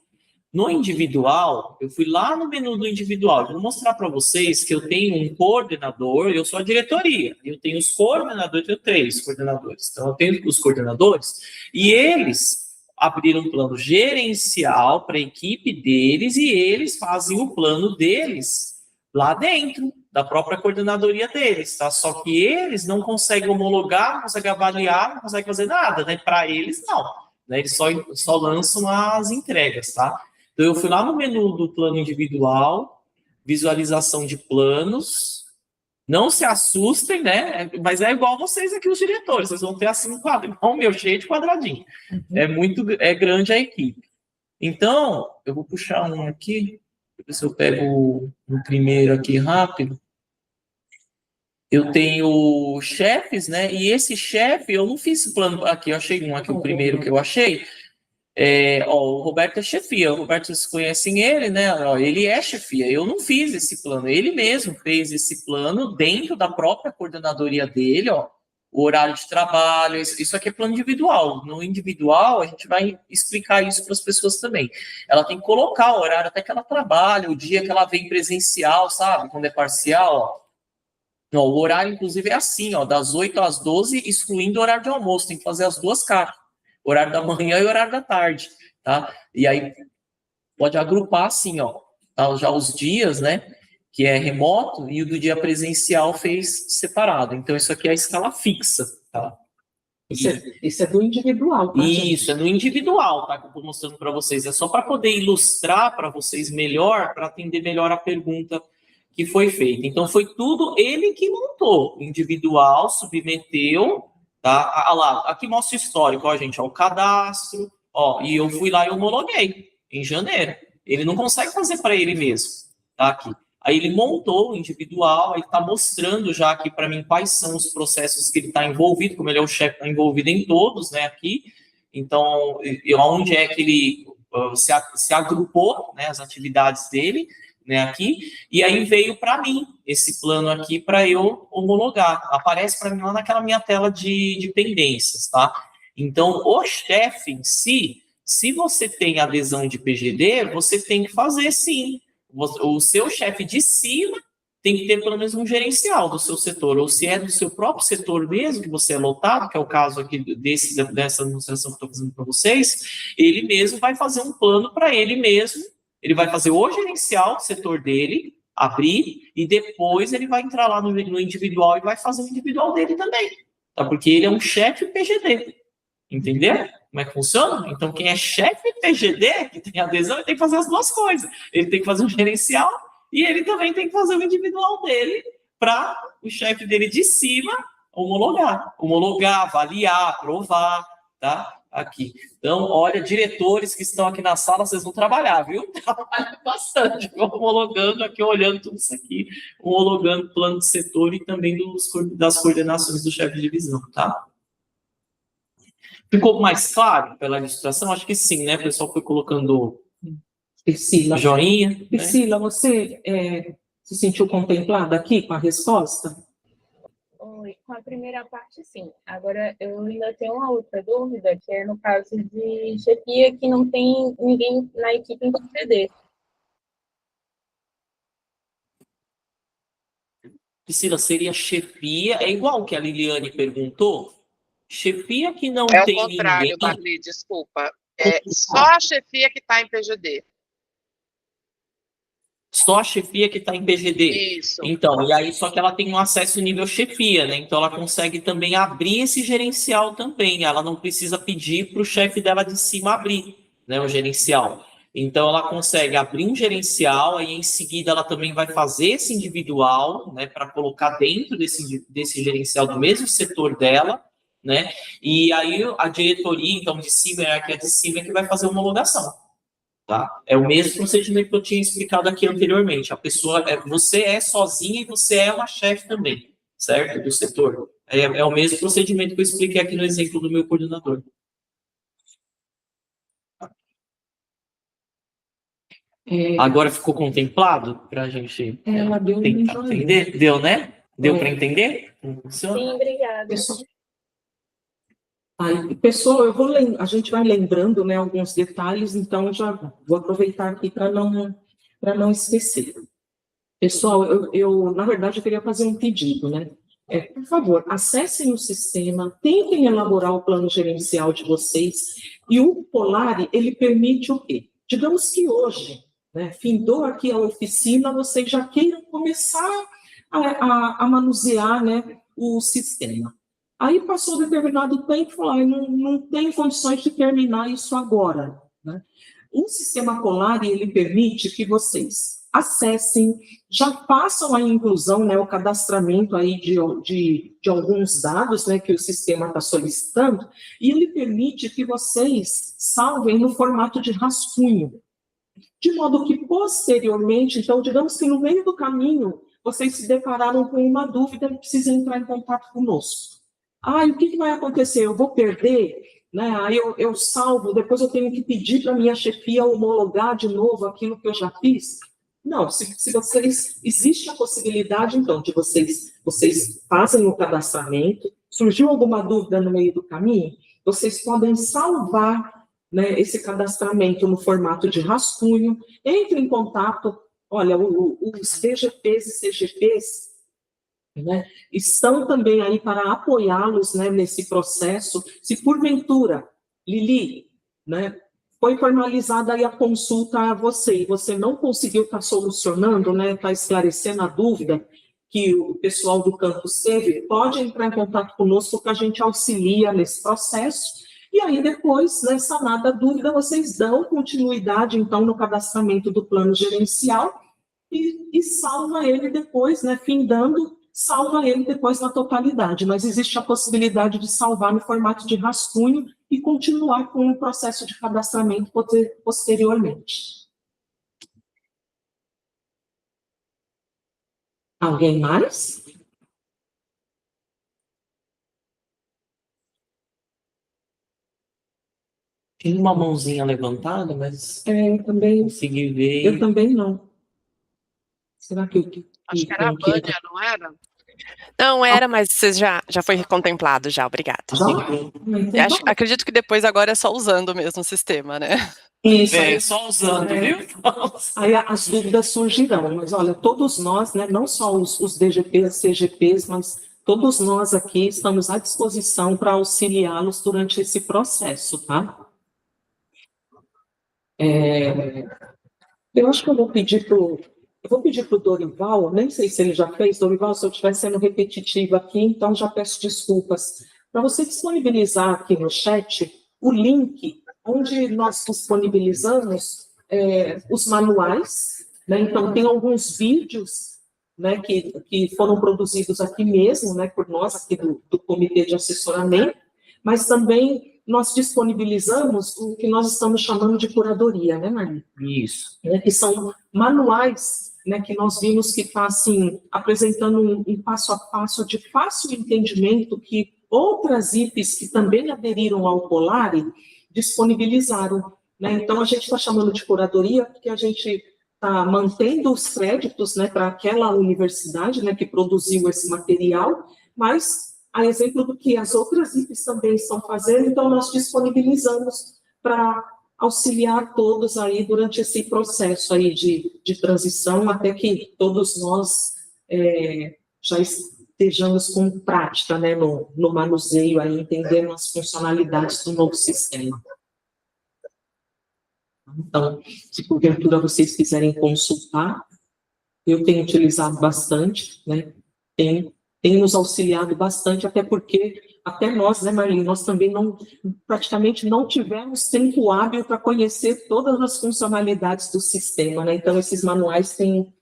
S2: No individual, eu fui lá no menu do individual. Eu vou mostrar para vocês que eu tenho um coordenador, eu sou a diretoria. Eu tenho os coordenadores, eu tenho 3 coordenadores. Então, eu tenho os coordenadores e eles abriram um plano gerencial para a equipe deles e eles fazem o plano deles lá dentro da própria coordenadoria deles, tá? Só que eles não conseguem homologar, não conseguem avaliar, não conseguem fazer nada, né? Para eles, não. Né? Eles só lançam as entregas, tá? Então, eu fui lá no menu do plano individual, visualização de planos. Não se assustem, né? Mas é igual vocês aqui, os diretores. Vocês vão ter assim um quadro, igual o meu, cheio de quadradinho. É grande a equipe. Então, eu vou puxar um aqui. Deixa eu ver se eu pego o primeiro aqui rápido. Eu tenho chefes, né? E esse chefe, eu não fiz plano aqui. Eu achei um aqui, o primeiro que eu achei. O Roberto é chefia, o Roberto, vocês conhecem ele, né? Ele é chefia, eu não fiz esse plano, ele mesmo fez esse plano dentro da própria coordenadoria dele, ó, o horário de trabalho, isso aqui é plano individual. No individual, a gente vai explicar isso para as pessoas também. Ela tem que colocar o horário até que ela trabalha, o dia que ela vem presencial, sabe? Quando é parcial, ó. Não, o horário, inclusive, é assim, ó, das 8 às 12, excluindo o horário de almoço, tem que fazer as duas caras. Horário da manhã e horário da tarde, tá? E aí pode agrupar assim, ó, já os dias, né, que é remoto, e o do dia presencial fez separado. Então, isso aqui é a escala fixa, tá?
S1: Isso é do individual, tá, gente?
S2: Isso, é no individual, tá? Que eu estou mostrando para vocês. É só para poder ilustrar para vocês melhor, para atender melhor a pergunta que foi feita. Então, foi tudo ele que montou. Individual, submeteu, tá? Ah, lá, aqui mostra o histórico, ó, gente, ó, o cadastro, ó, e eu fui lá e homologuei em janeiro. Ele não consegue fazer para ele mesmo, tá? Aqui. Aí ele montou o individual, aí está mostrando já aqui para mim quais são os processos que ele está envolvido, como ele é o chefe, está envolvido em todos, né, aqui. Então, onde é que ele se agrupou, né, as atividades dele, né, aqui, e aí veio para mim esse plano aqui para eu homologar. Aparece para mim lá naquela minha tela de pendências, tá? Então, o chefe em si, se você tem adesão de PGD, você tem que fazer sim. O seu chefe de cima tem que ter pelo menos um gerencial do seu setor, ou se é do seu próprio setor mesmo, que você é lotado, que é o caso aqui dessa demonstração que eu estou fazendo para vocês, ele mesmo vai fazer um plano para ele mesmo. Ele vai fazer o gerencial do setor dele, abrir, e depois ele vai entrar lá no individual e vai fazer o individual dele também, tá? Porque ele é um chefe PGD, entendeu? Como é que funciona? Então, quem é chefe PGD, que tem adesão, ele tem que fazer as duas coisas. Ele tem que fazer o gerencial e ele também tem que fazer o individual dele para o chefe dele de cima homologar. Homologar, avaliar, aprovar, tá? Aqui. Então, olha, diretores que estão aqui na sala, vocês vão trabalhar, viu? Trabalham bastante, homologando aqui, olhando tudo isso aqui, homologando o plano de setor e também das coordenações do chefe de divisão, tá? Ficou mais claro pela ilustração? Acho que sim, né? O pessoal foi colocando
S1: Priscila,
S2: joinha.
S1: Priscila, você se sentiu contemplada aqui com a resposta?
S8: Oi, com a primeira parte, sim. Agora, eu ainda tenho uma outra dúvida, que é no caso de chefia que não tem ninguém na equipe em PGD.
S2: Priscila, seria chefia, é igual que a Liliane perguntou? Chefia que não
S4: É o
S2: tem
S4: contrário,
S2: ninguém...
S4: Marli, desculpa. É só a chefia que está em PGD.
S2: Só a chefia que está em PGD.
S4: Isso.
S2: Então, e aí só que ela tem um acesso nível chefia, né? Então ela consegue também abrir esse gerencial também. Ela não precisa pedir para o chefe dela de cima abrir, né? O gerencial. Então ela consegue abrir um gerencial, aí em seguida ela também vai fazer esse individual, né? Para colocar dentro desse gerencial do mesmo setor dela, né? E aí a diretoria, então, de cima, que é de cima, que vai fazer a homologação. Tá? É o mesmo procedimento que eu tinha explicado aqui anteriormente. A pessoa, você é sozinha e você é uma chefe também, certo? Do setor. É o mesmo procedimento que eu expliquei aqui no exemplo do meu coordenador. Agora ficou contemplado para a gente
S1: Ela deu um
S2: tentar
S1: joinha.
S2: entender? Deu, né? Deu
S1: É.
S2: para entender? Como funciona?
S8: Sim, obrigada.
S1: Pessoal, a gente vai lembrando, né, alguns detalhes, então já vou aproveitar aqui para não esquecer. Pessoal, na verdade, eu queria fazer um pedido, né? Por favor, acessem o sistema, tentem elaborar o plano gerencial de vocês, e o Polari, ele permite o quê? Digamos que hoje, né, findou aqui a oficina, vocês já queiram começar a manusear, né, o sistema. Aí passou determinado tempo e falou, não tenho condições de terminar isso agora, né? O sistema Polari, ele permite que vocês acessem, já façam a inclusão, né, o cadastramento aí de alguns dados, né, que o sistema está solicitando, e ele permite que vocês salvem no formato de rascunho, de modo que posteriormente, então, digamos que no meio do caminho, vocês se depararam com uma dúvida e precisam entrar em contato conosco. O que vai acontecer? Eu vou perder, né? Aí eu salvo, depois eu tenho que pedir para a minha chefia homologar de novo aquilo que eu já fiz. Não, se vocês, existe a possibilidade, então, de vocês fazem o cadastramento, surgiu alguma dúvida no meio do caminho, vocês podem salvar, né, esse cadastramento no formato de rascunho, entre em contato, olha, os DGPs e CGPs, né, estão também aí para apoiá-los, né, nesse processo. Se porventura, Lili, né, foi formalizada aí a consulta a você, e você não conseguiu estar solucionando, né, estar esclarecendo a dúvida que o pessoal do campus teve, pode entrar em contato conosco que a gente auxilia nesse processo, e aí depois, né, sanada a dúvida, vocês dão continuidade, então, no cadastramento do plano gerencial, e salva ele depois, né, findando, salva ele depois na totalidade, mas existe a possibilidade de salvar no formato de rascunho e continuar com o processo de cadastramento posteriormente. Alguém mais?
S2: Tem uma mãozinha levantada, mas
S1: Eu também,
S2: consegui ver.
S1: eu também não. Será que
S4: Acho que era a Vânia, não era?
S9: Não era, mas você já foi contemplado já, obrigada. Acredito que depois agora é só usando mesmo o sistema, né?
S1: Isso,
S2: só usando, viu?
S1: Aí as dúvidas surgirão, mas olha, todos nós, né, não só os DGPs, CGPs, mas todos nós aqui estamos à disposição para auxiliá-los durante esse processo, tá? Eu acho que eu vou pedir para o Dorival, nem sei se ele já fez, Dorival, se eu estiver sendo repetitiva aqui, então já peço desculpas, para você disponibilizar aqui no chat o link onde nós disponibilizamos os manuais, né? Então tem alguns vídeos, né, que foram produzidos aqui mesmo, né, por nós aqui do Comitê de Assessoramento, mas também nós disponibilizamos o que nós estamos chamando de curadoria, né, Marli?
S2: Isso.
S1: Né, que são manuais, né, que nós vimos que está, assim, apresentando um passo a passo de fácil entendimento que outras IPs que também aderiram ao Polari disponibilizaram, né? Então, a gente está chamando de curadoria porque a gente está mantendo os créditos, né, para aquela universidade, né, que produziu esse material, mas a exemplo do que as outras IPs também estão fazendo, então nós disponibilizamos para auxiliar todos aí durante esse processo aí de transição, até que todos nós já estejamos com prática, né, no manuseio, aí, entendendo as funcionalidades do novo sistema. Então, se porventura vocês quiserem consultar, eu tenho utilizado bastante, né, tem nos auxiliado bastante, até porque, até nós, né, Marlene, nós também praticamente não tivemos tempo hábil para conhecer todas as funcionalidades do sistema, né? Então, esses manuais têm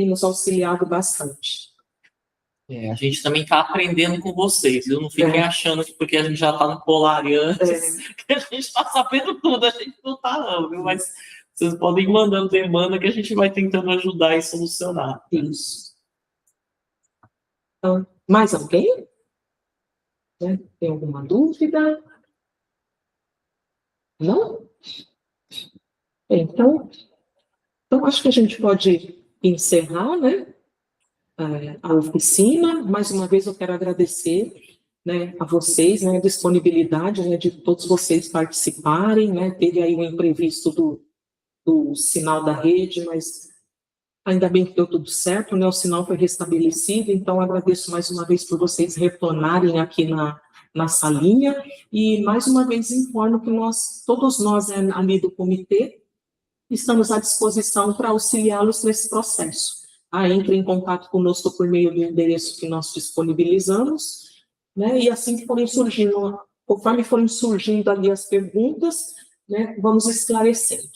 S1: nos auxiliado bastante.
S2: A gente também está aprendendo com vocês, viu? Não fiquem achando que porque a gente já está no Polari antes, que a gente está sabendo tudo, a gente não está não, viu? Mas vocês podem ir mandando demanda que a gente vai tentando ajudar e solucionar.
S1: Isso. Então, mais alguém? Né? Tem alguma dúvida? Não? Então, Então, acho que a gente pode encerrar, né, a oficina. Mais uma vez, eu quero agradecer, né, a vocês, né, a disponibilidade, né, de todos vocês participarem, né, teve aí um imprevisto do sinal da rede, mas ainda bem que deu tudo certo, né, o sinal foi restabelecido, então agradeço mais uma vez por vocês retornarem aqui na salinha, e mais uma vez informo que todos nós ali do comitê, estamos à disposição para auxiliá-los nesse processo. Entre em contato conosco por meio do endereço que nós disponibilizamos, né, e assim que forem surgindo, conforme forem surgindo ali as perguntas, né, vamos esclarecendo,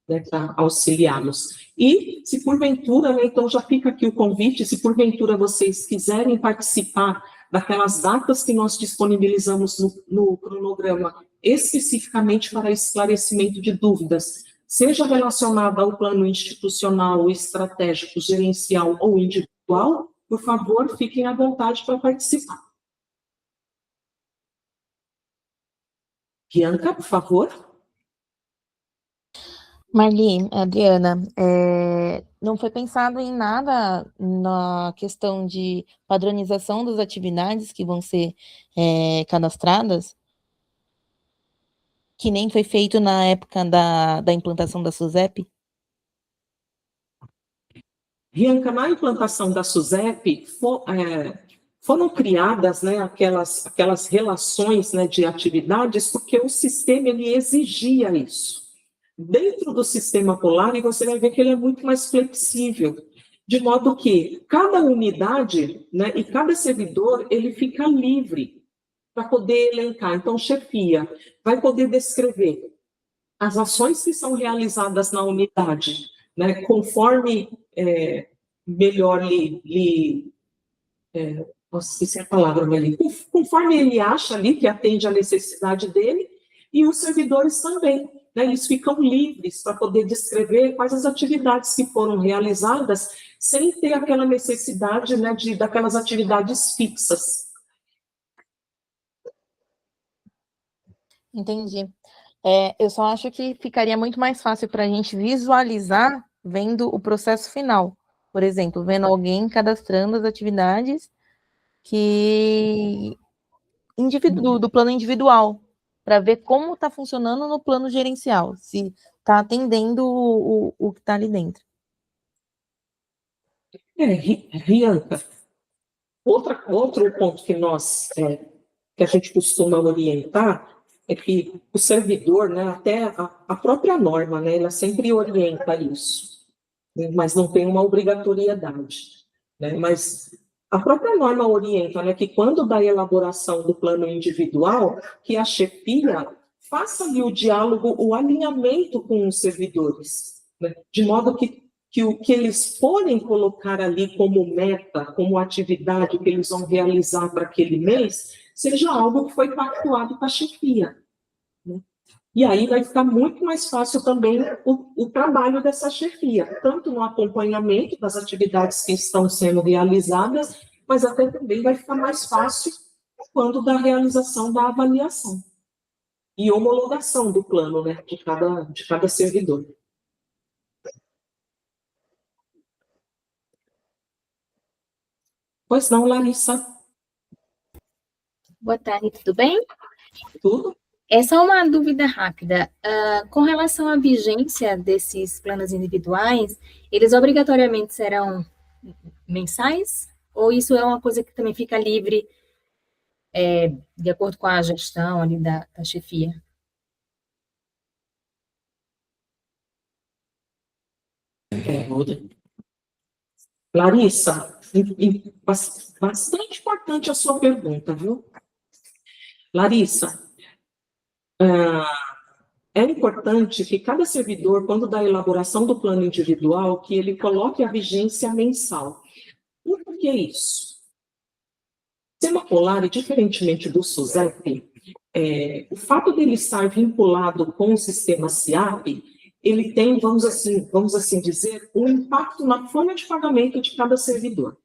S1: né, para auxiliá-los. E, se porventura, né, então já fica aqui o convite, se porventura vocês quiserem participar daquelas datas que nós disponibilizamos no cronograma, especificamente para esclarecimento de dúvidas, seja relacionada ao plano institucional, estratégico, gerencial ou individual, por favor, fiquem à vontade para participar. Bianca, por favor.
S7: Marli, Adriana, não foi pensado em nada na questão de padronização das atividades que vão ser cadastradas? Que nem foi feito na época da implantação da SUSEP?
S1: Bianca, na implantação da SUSEP, foram criadas, né, aquelas relações, né, de atividades, porque o sistema ele exigia isso. Dentro do sistema Polari, você vai ver que ele é muito mais flexível, de modo que cada unidade, né, e cada servidor, ele fica livre para poder elencar. Então, chefia vai poder descrever as ações que são realizadas na unidade, né, conforme melhor posso esquecer a palavra, mas conforme ele acha ali que atende à necessidade dele, e os servidores também, né, eles ficam livres para poder descrever quais as atividades que foram realizadas, sem ter aquela necessidade, né, daquelas atividades fixas.
S7: Entendi. Eu só acho que ficaria muito mais fácil para a gente visualizar vendo o processo final. Por exemplo, vendo alguém cadastrando as atividades do plano individual, para ver como está funcionando no plano gerencial, se está atendendo o que está ali dentro.
S1: Bianca, outro ponto que que a gente costuma orientar é que o servidor, né, até a própria norma, né, ela sempre orienta isso, né, mas não tem uma obrigatoriedade, né, mas a própria norma orienta, né, que quando da elaboração do plano individual, que a chefia faça ali o diálogo, o alinhamento com os servidores, né, de modo que o que eles forem colocar ali como meta, como atividade que eles vão realizar para aquele mês, seja algo que foi pactuado com a chefia, né? E aí vai ficar muito mais fácil também o trabalho dessa chefia, tanto no acompanhamento das atividades que estão sendo realizadas, mas até também vai ficar mais fácil quando da realização da avaliação e homologação do plano, né, de cada servidor. Pois não, Larissa?
S10: Boa tarde, tudo bem?
S1: Tudo.
S10: É só uma dúvida rápida. Com relação à vigência desses planos individuais, eles obrigatoriamente serão mensais? Ou isso é uma coisa que também fica livre de acordo com a gestão ali da chefia?
S1: Larissa, bastante importante a sua pergunta, viu? Larissa, é importante que cada servidor, quando da elaboração do plano individual, que ele coloque a vigência mensal. Por que isso? O sistema Polari, diferentemente do SUSEP, o fato dele estar vinculado com o sistema SIAP, ele tem, vamos assim dizer, um impacto na folha de pagamento de cada servidor.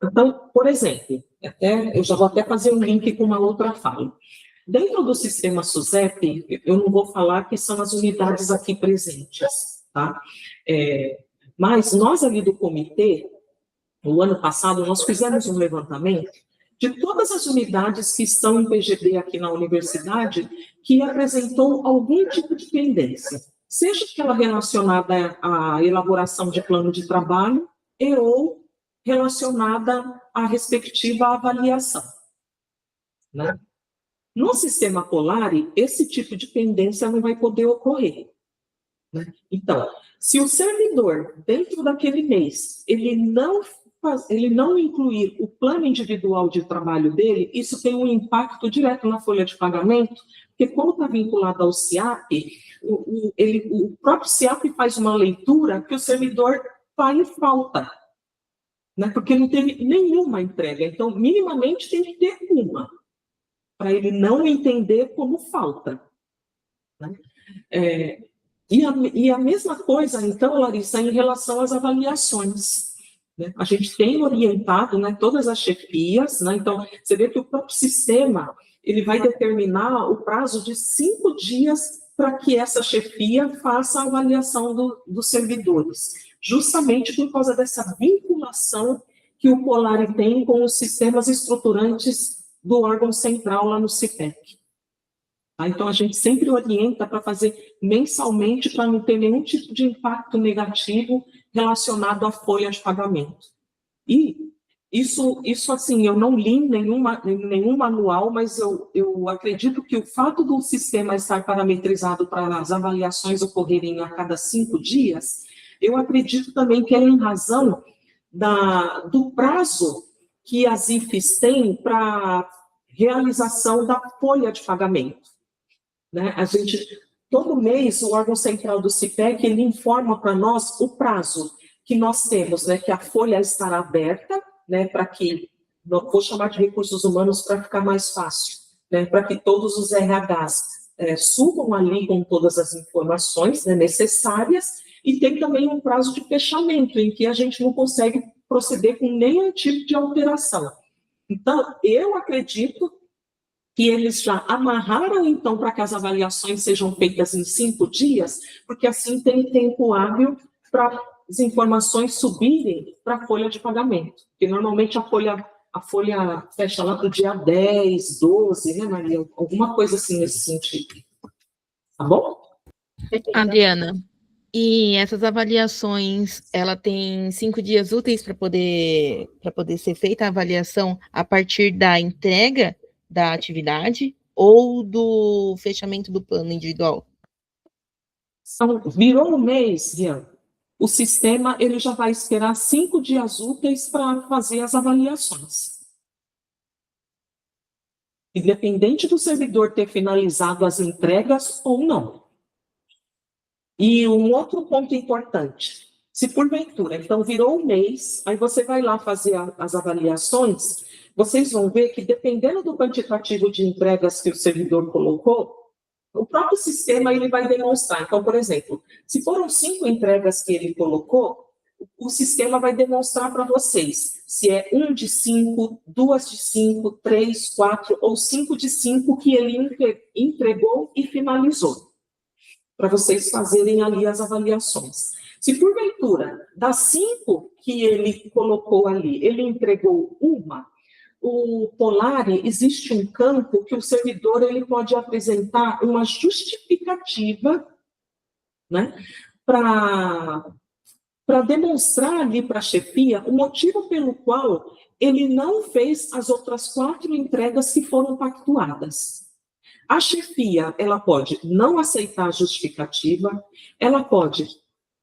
S1: Então, por exemplo, eu já vou até fazer um link com uma outra fala. Dentro do sistema SUSEP, eu não vou falar que são as unidades aqui presentes, tá? Mas nós ali do comitê, no ano passado, nós fizemos um levantamento de todas as unidades que estão em PGD aqui na universidade que apresentou algum tipo de pendência, seja aquela relacionada à elaboração de plano de trabalho ou relacionada à respectiva avaliação, né? No sistema Polari, esse tipo de pendência não vai poder ocorrer, né? Então, se o servidor, dentro daquele mês, ele não incluir o plano individual de trabalho dele, isso tem um impacto direto na folha de pagamento, porque como está vinculado ao SIAP, o próprio SIAP faz uma leitura que o servidor está em falta, né? Porque não teve nenhuma entrega, então minimamente tem que ter uma, para ele não entender como falta, né? E a mesma coisa, então, Larissa, em relação às avaliações, né? A gente tem orientado, né, todas as chefias, né? Então, você vê que o próprio sistema, ele vai determinar o prazo de 5 dias para que essa chefia faça a avaliação dos servidores, justamente por causa dessa vinculação que o Polari tem com os sistemas estruturantes do órgão central lá no CIPEC. Tá? Então, a gente sempre orienta para fazer mensalmente, para não ter nenhum tipo de impacto negativo relacionado à folha de pagamento. E isso assim, eu não li nenhum manual, mas eu acredito que o fato do sistema estar parametrizado para as avaliações ocorrerem a cada 5 dias, eu acredito também que é em razão do prazo que as IFES têm para realização da folha de pagamento, né? Todo mês, o órgão central do CIPEC, ele informa para nós o prazo que nós temos, né, que a folha estará aberta, né, para que, vou chamar de recursos humanos para ficar mais fácil, né, para que todos os RHs subam ali com todas as informações, né, necessárias, e tem também um prazo de fechamento, em que a gente não consegue proceder com nenhum tipo de alteração. Então, eu acredito que eles já amarraram, então, para que as avaliações sejam feitas em 5 dias, porque assim tem tempo hábil para as informações subirem para a folha de pagamento. Porque normalmente a folha fecha lá para o dia 10, 12, né, Maria? Alguma coisa assim nesse sentido. Tá bom?
S7: Adriana, e essas avaliações, ela tem 5 dias úteis para poder ser feita a avaliação a partir da entrega da atividade ou do fechamento do plano individual?
S1: Virou um mês, Rian, o sistema ele já vai esperar 5 dias úteis para fazer as avaliações. Independente do servidor ter finalizado as entregas ou não. E um outro ponto importante, se porventura, então virou um mês, aí você vai lá fazer as avaliações, vocês vão ver que dependendo do quantitativo de entregas que o servidor colocou, o próprio sistema ele vai demonstrar. Então, por exemplo, se foram 5 entregas que ele colocou, o sistema vai demonstrar para vocês se é 1 de 5, 2 de 5, 3, 4 ou 5 de 5 que ele entregou e finalizou, para vocês fazerem ali as avaliações. Se porventura, das 5 que ele colocou ali, ele entregou uma, o Polari, existe um campo que o servidor ele pode apresentar uma justificativa, né, para demonstrar ali para a chefia o motivo pelo qual ele não fez as outras 4 entregas que foram pactuadas. A chefia, ela pode não aceitar a justificativa, ela pode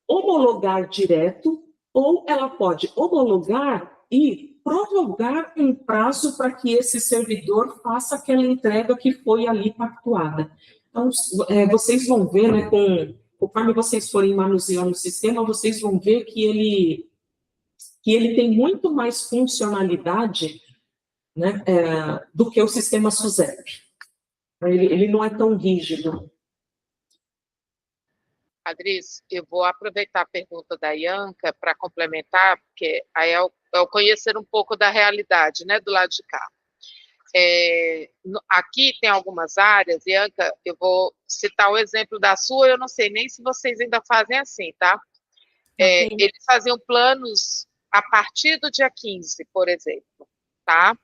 S1: homologar direto, ou ela pode homologar e prorrogar um prazo para que esse servidor faça aquela entrega que foi ali pactuada. Então, vocês vão ver, né, conforme vocês forem manuseando o sistema, vocês vão ver que ele tem muito mais funcionalidade, né, do que o sistema SUSEP. Ele não é tão rígido.
S4: Adris, eu vou aproveitar a pergunta da Ianca para complementar, porque aí é o conhecer um pouco da realidade, né, do lado de cá. Aqui tem algumas áreas, Bianca, eu vou citar o exemplo da sua, eu não sei nem se vocês ainda fazem assim, tá?
S7: Ok.
S4: Eles faziam planos a partir do dia 15, por exemplo, tá?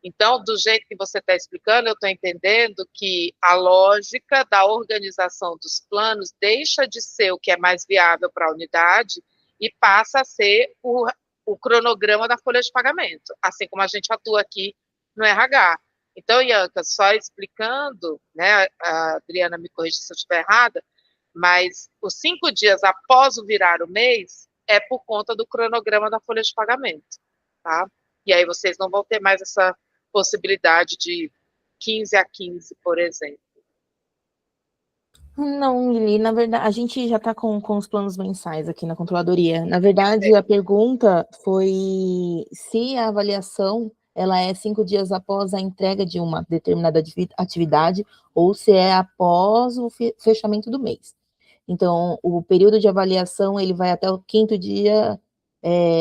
S4: Então, do jeito que você está explicando, eu estou entendendo que a lógica da organização dos planos deixa de ser o que é mais viável para a unidade e passa a ser o cronograma da folha de pagamento, assim como a gente atua aqui no RH. Então, Ianca, só explicando, né, a Adriana me corrige se eu estiver errada, mas os 5 dias após o virar o mês é por conta do cronograma da folha de pagamento, tá? E aí vocês não vão ter mais essa possibilidade de 15 a 15, por exemplo.
S7: Não, Lili, na verdade, a gente já está com os planos mensais aqui na controladoria. Na verdade, a pergunta foi se a avaliação ela é 5 dias após a entrega de uma determinada atividade ou se é após o fechamento do mês. Então, o período de avaliação ele vai até o 5º dia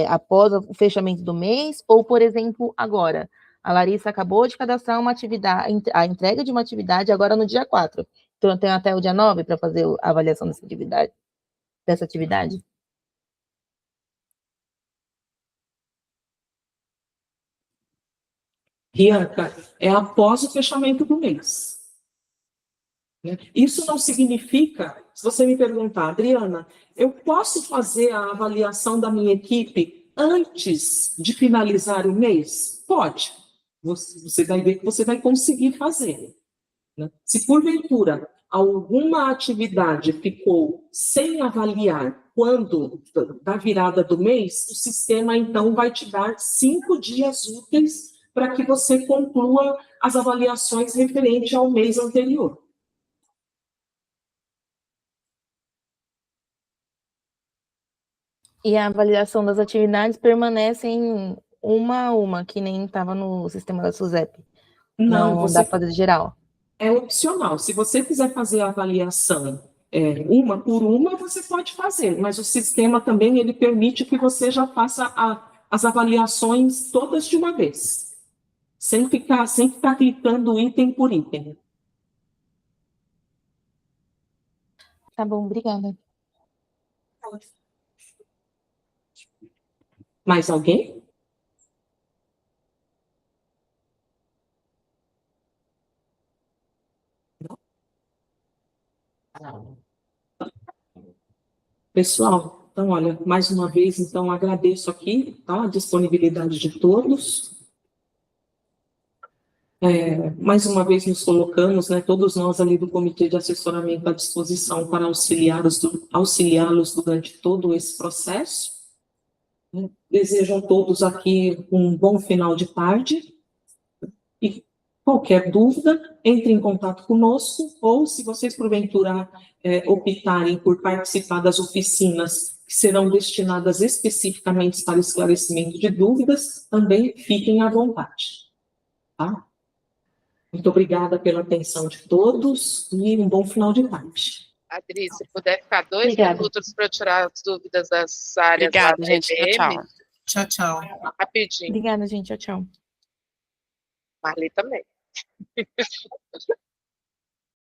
S7: após o fechamento do mês, ou, por exemplo, agora. A Larissa acabou de cadastrar uma atividade, a entrega de uma atividade agora no dia 4. Então, eu tenho até o dia 9 para fazer a avaliação dessa atividade.
S1: Bianca, é após o fechamento do mês. Isso não significa, se você me perguntar, Adriana, eu posso fazer a avaliação da minha equipe antes de finalizar o mês? Pode. Você vai ver que você vai conseguir fazer. Se porventura alguma atividade ficou sem avaliar quando da virada do mês, o sistema então vai te dar 5 dias úteis para que você conclua as avaliações referentes ao mês anterior.
S7: E a avaliação das atividades permanecem uma a uma, que nem estava no sistema da SUSEP. Não dá para fazer geral.
S1: É opcional. Se você quiser fazer a avaliação uma por uma, você pode fazer, mas o sistema também ele permite que você já faça as avaliações todas de uma vez, sem ficar clicando item por item.
S7: Tá bom, obrigada.
S1: Mais alguém? Pessoal, então, olha, mais uma vez, então, agradeço aqui, tá, a disponibilidade de todos. Mais uma vez nos colocamos, né, todos nós ali do Comitê de Assessoramento à disposição para auxiliá-los durante todo esse processo. Desejo a todos aqui um bom final de tarde. E qualquer dúvida, entre em contato conosco, ou se vocês, porventura, optarem por participar das oficinas que serão destinadas especificamente para esclarecimento de dúvidas, também fiquem à vontade. Tá? Muito obrigada pela atenção de todos e um bom final de tarde.
S4: Adri, se puder ficar 2 minutos para eu tirar as dúvidas das áreas.
S9: Obrigada, gente. Tchau.
S11: Tchau, tchau.
S4: Rapidinho.
S7: Obrigada, gente. Tchau, tchau.
S4: Marli também.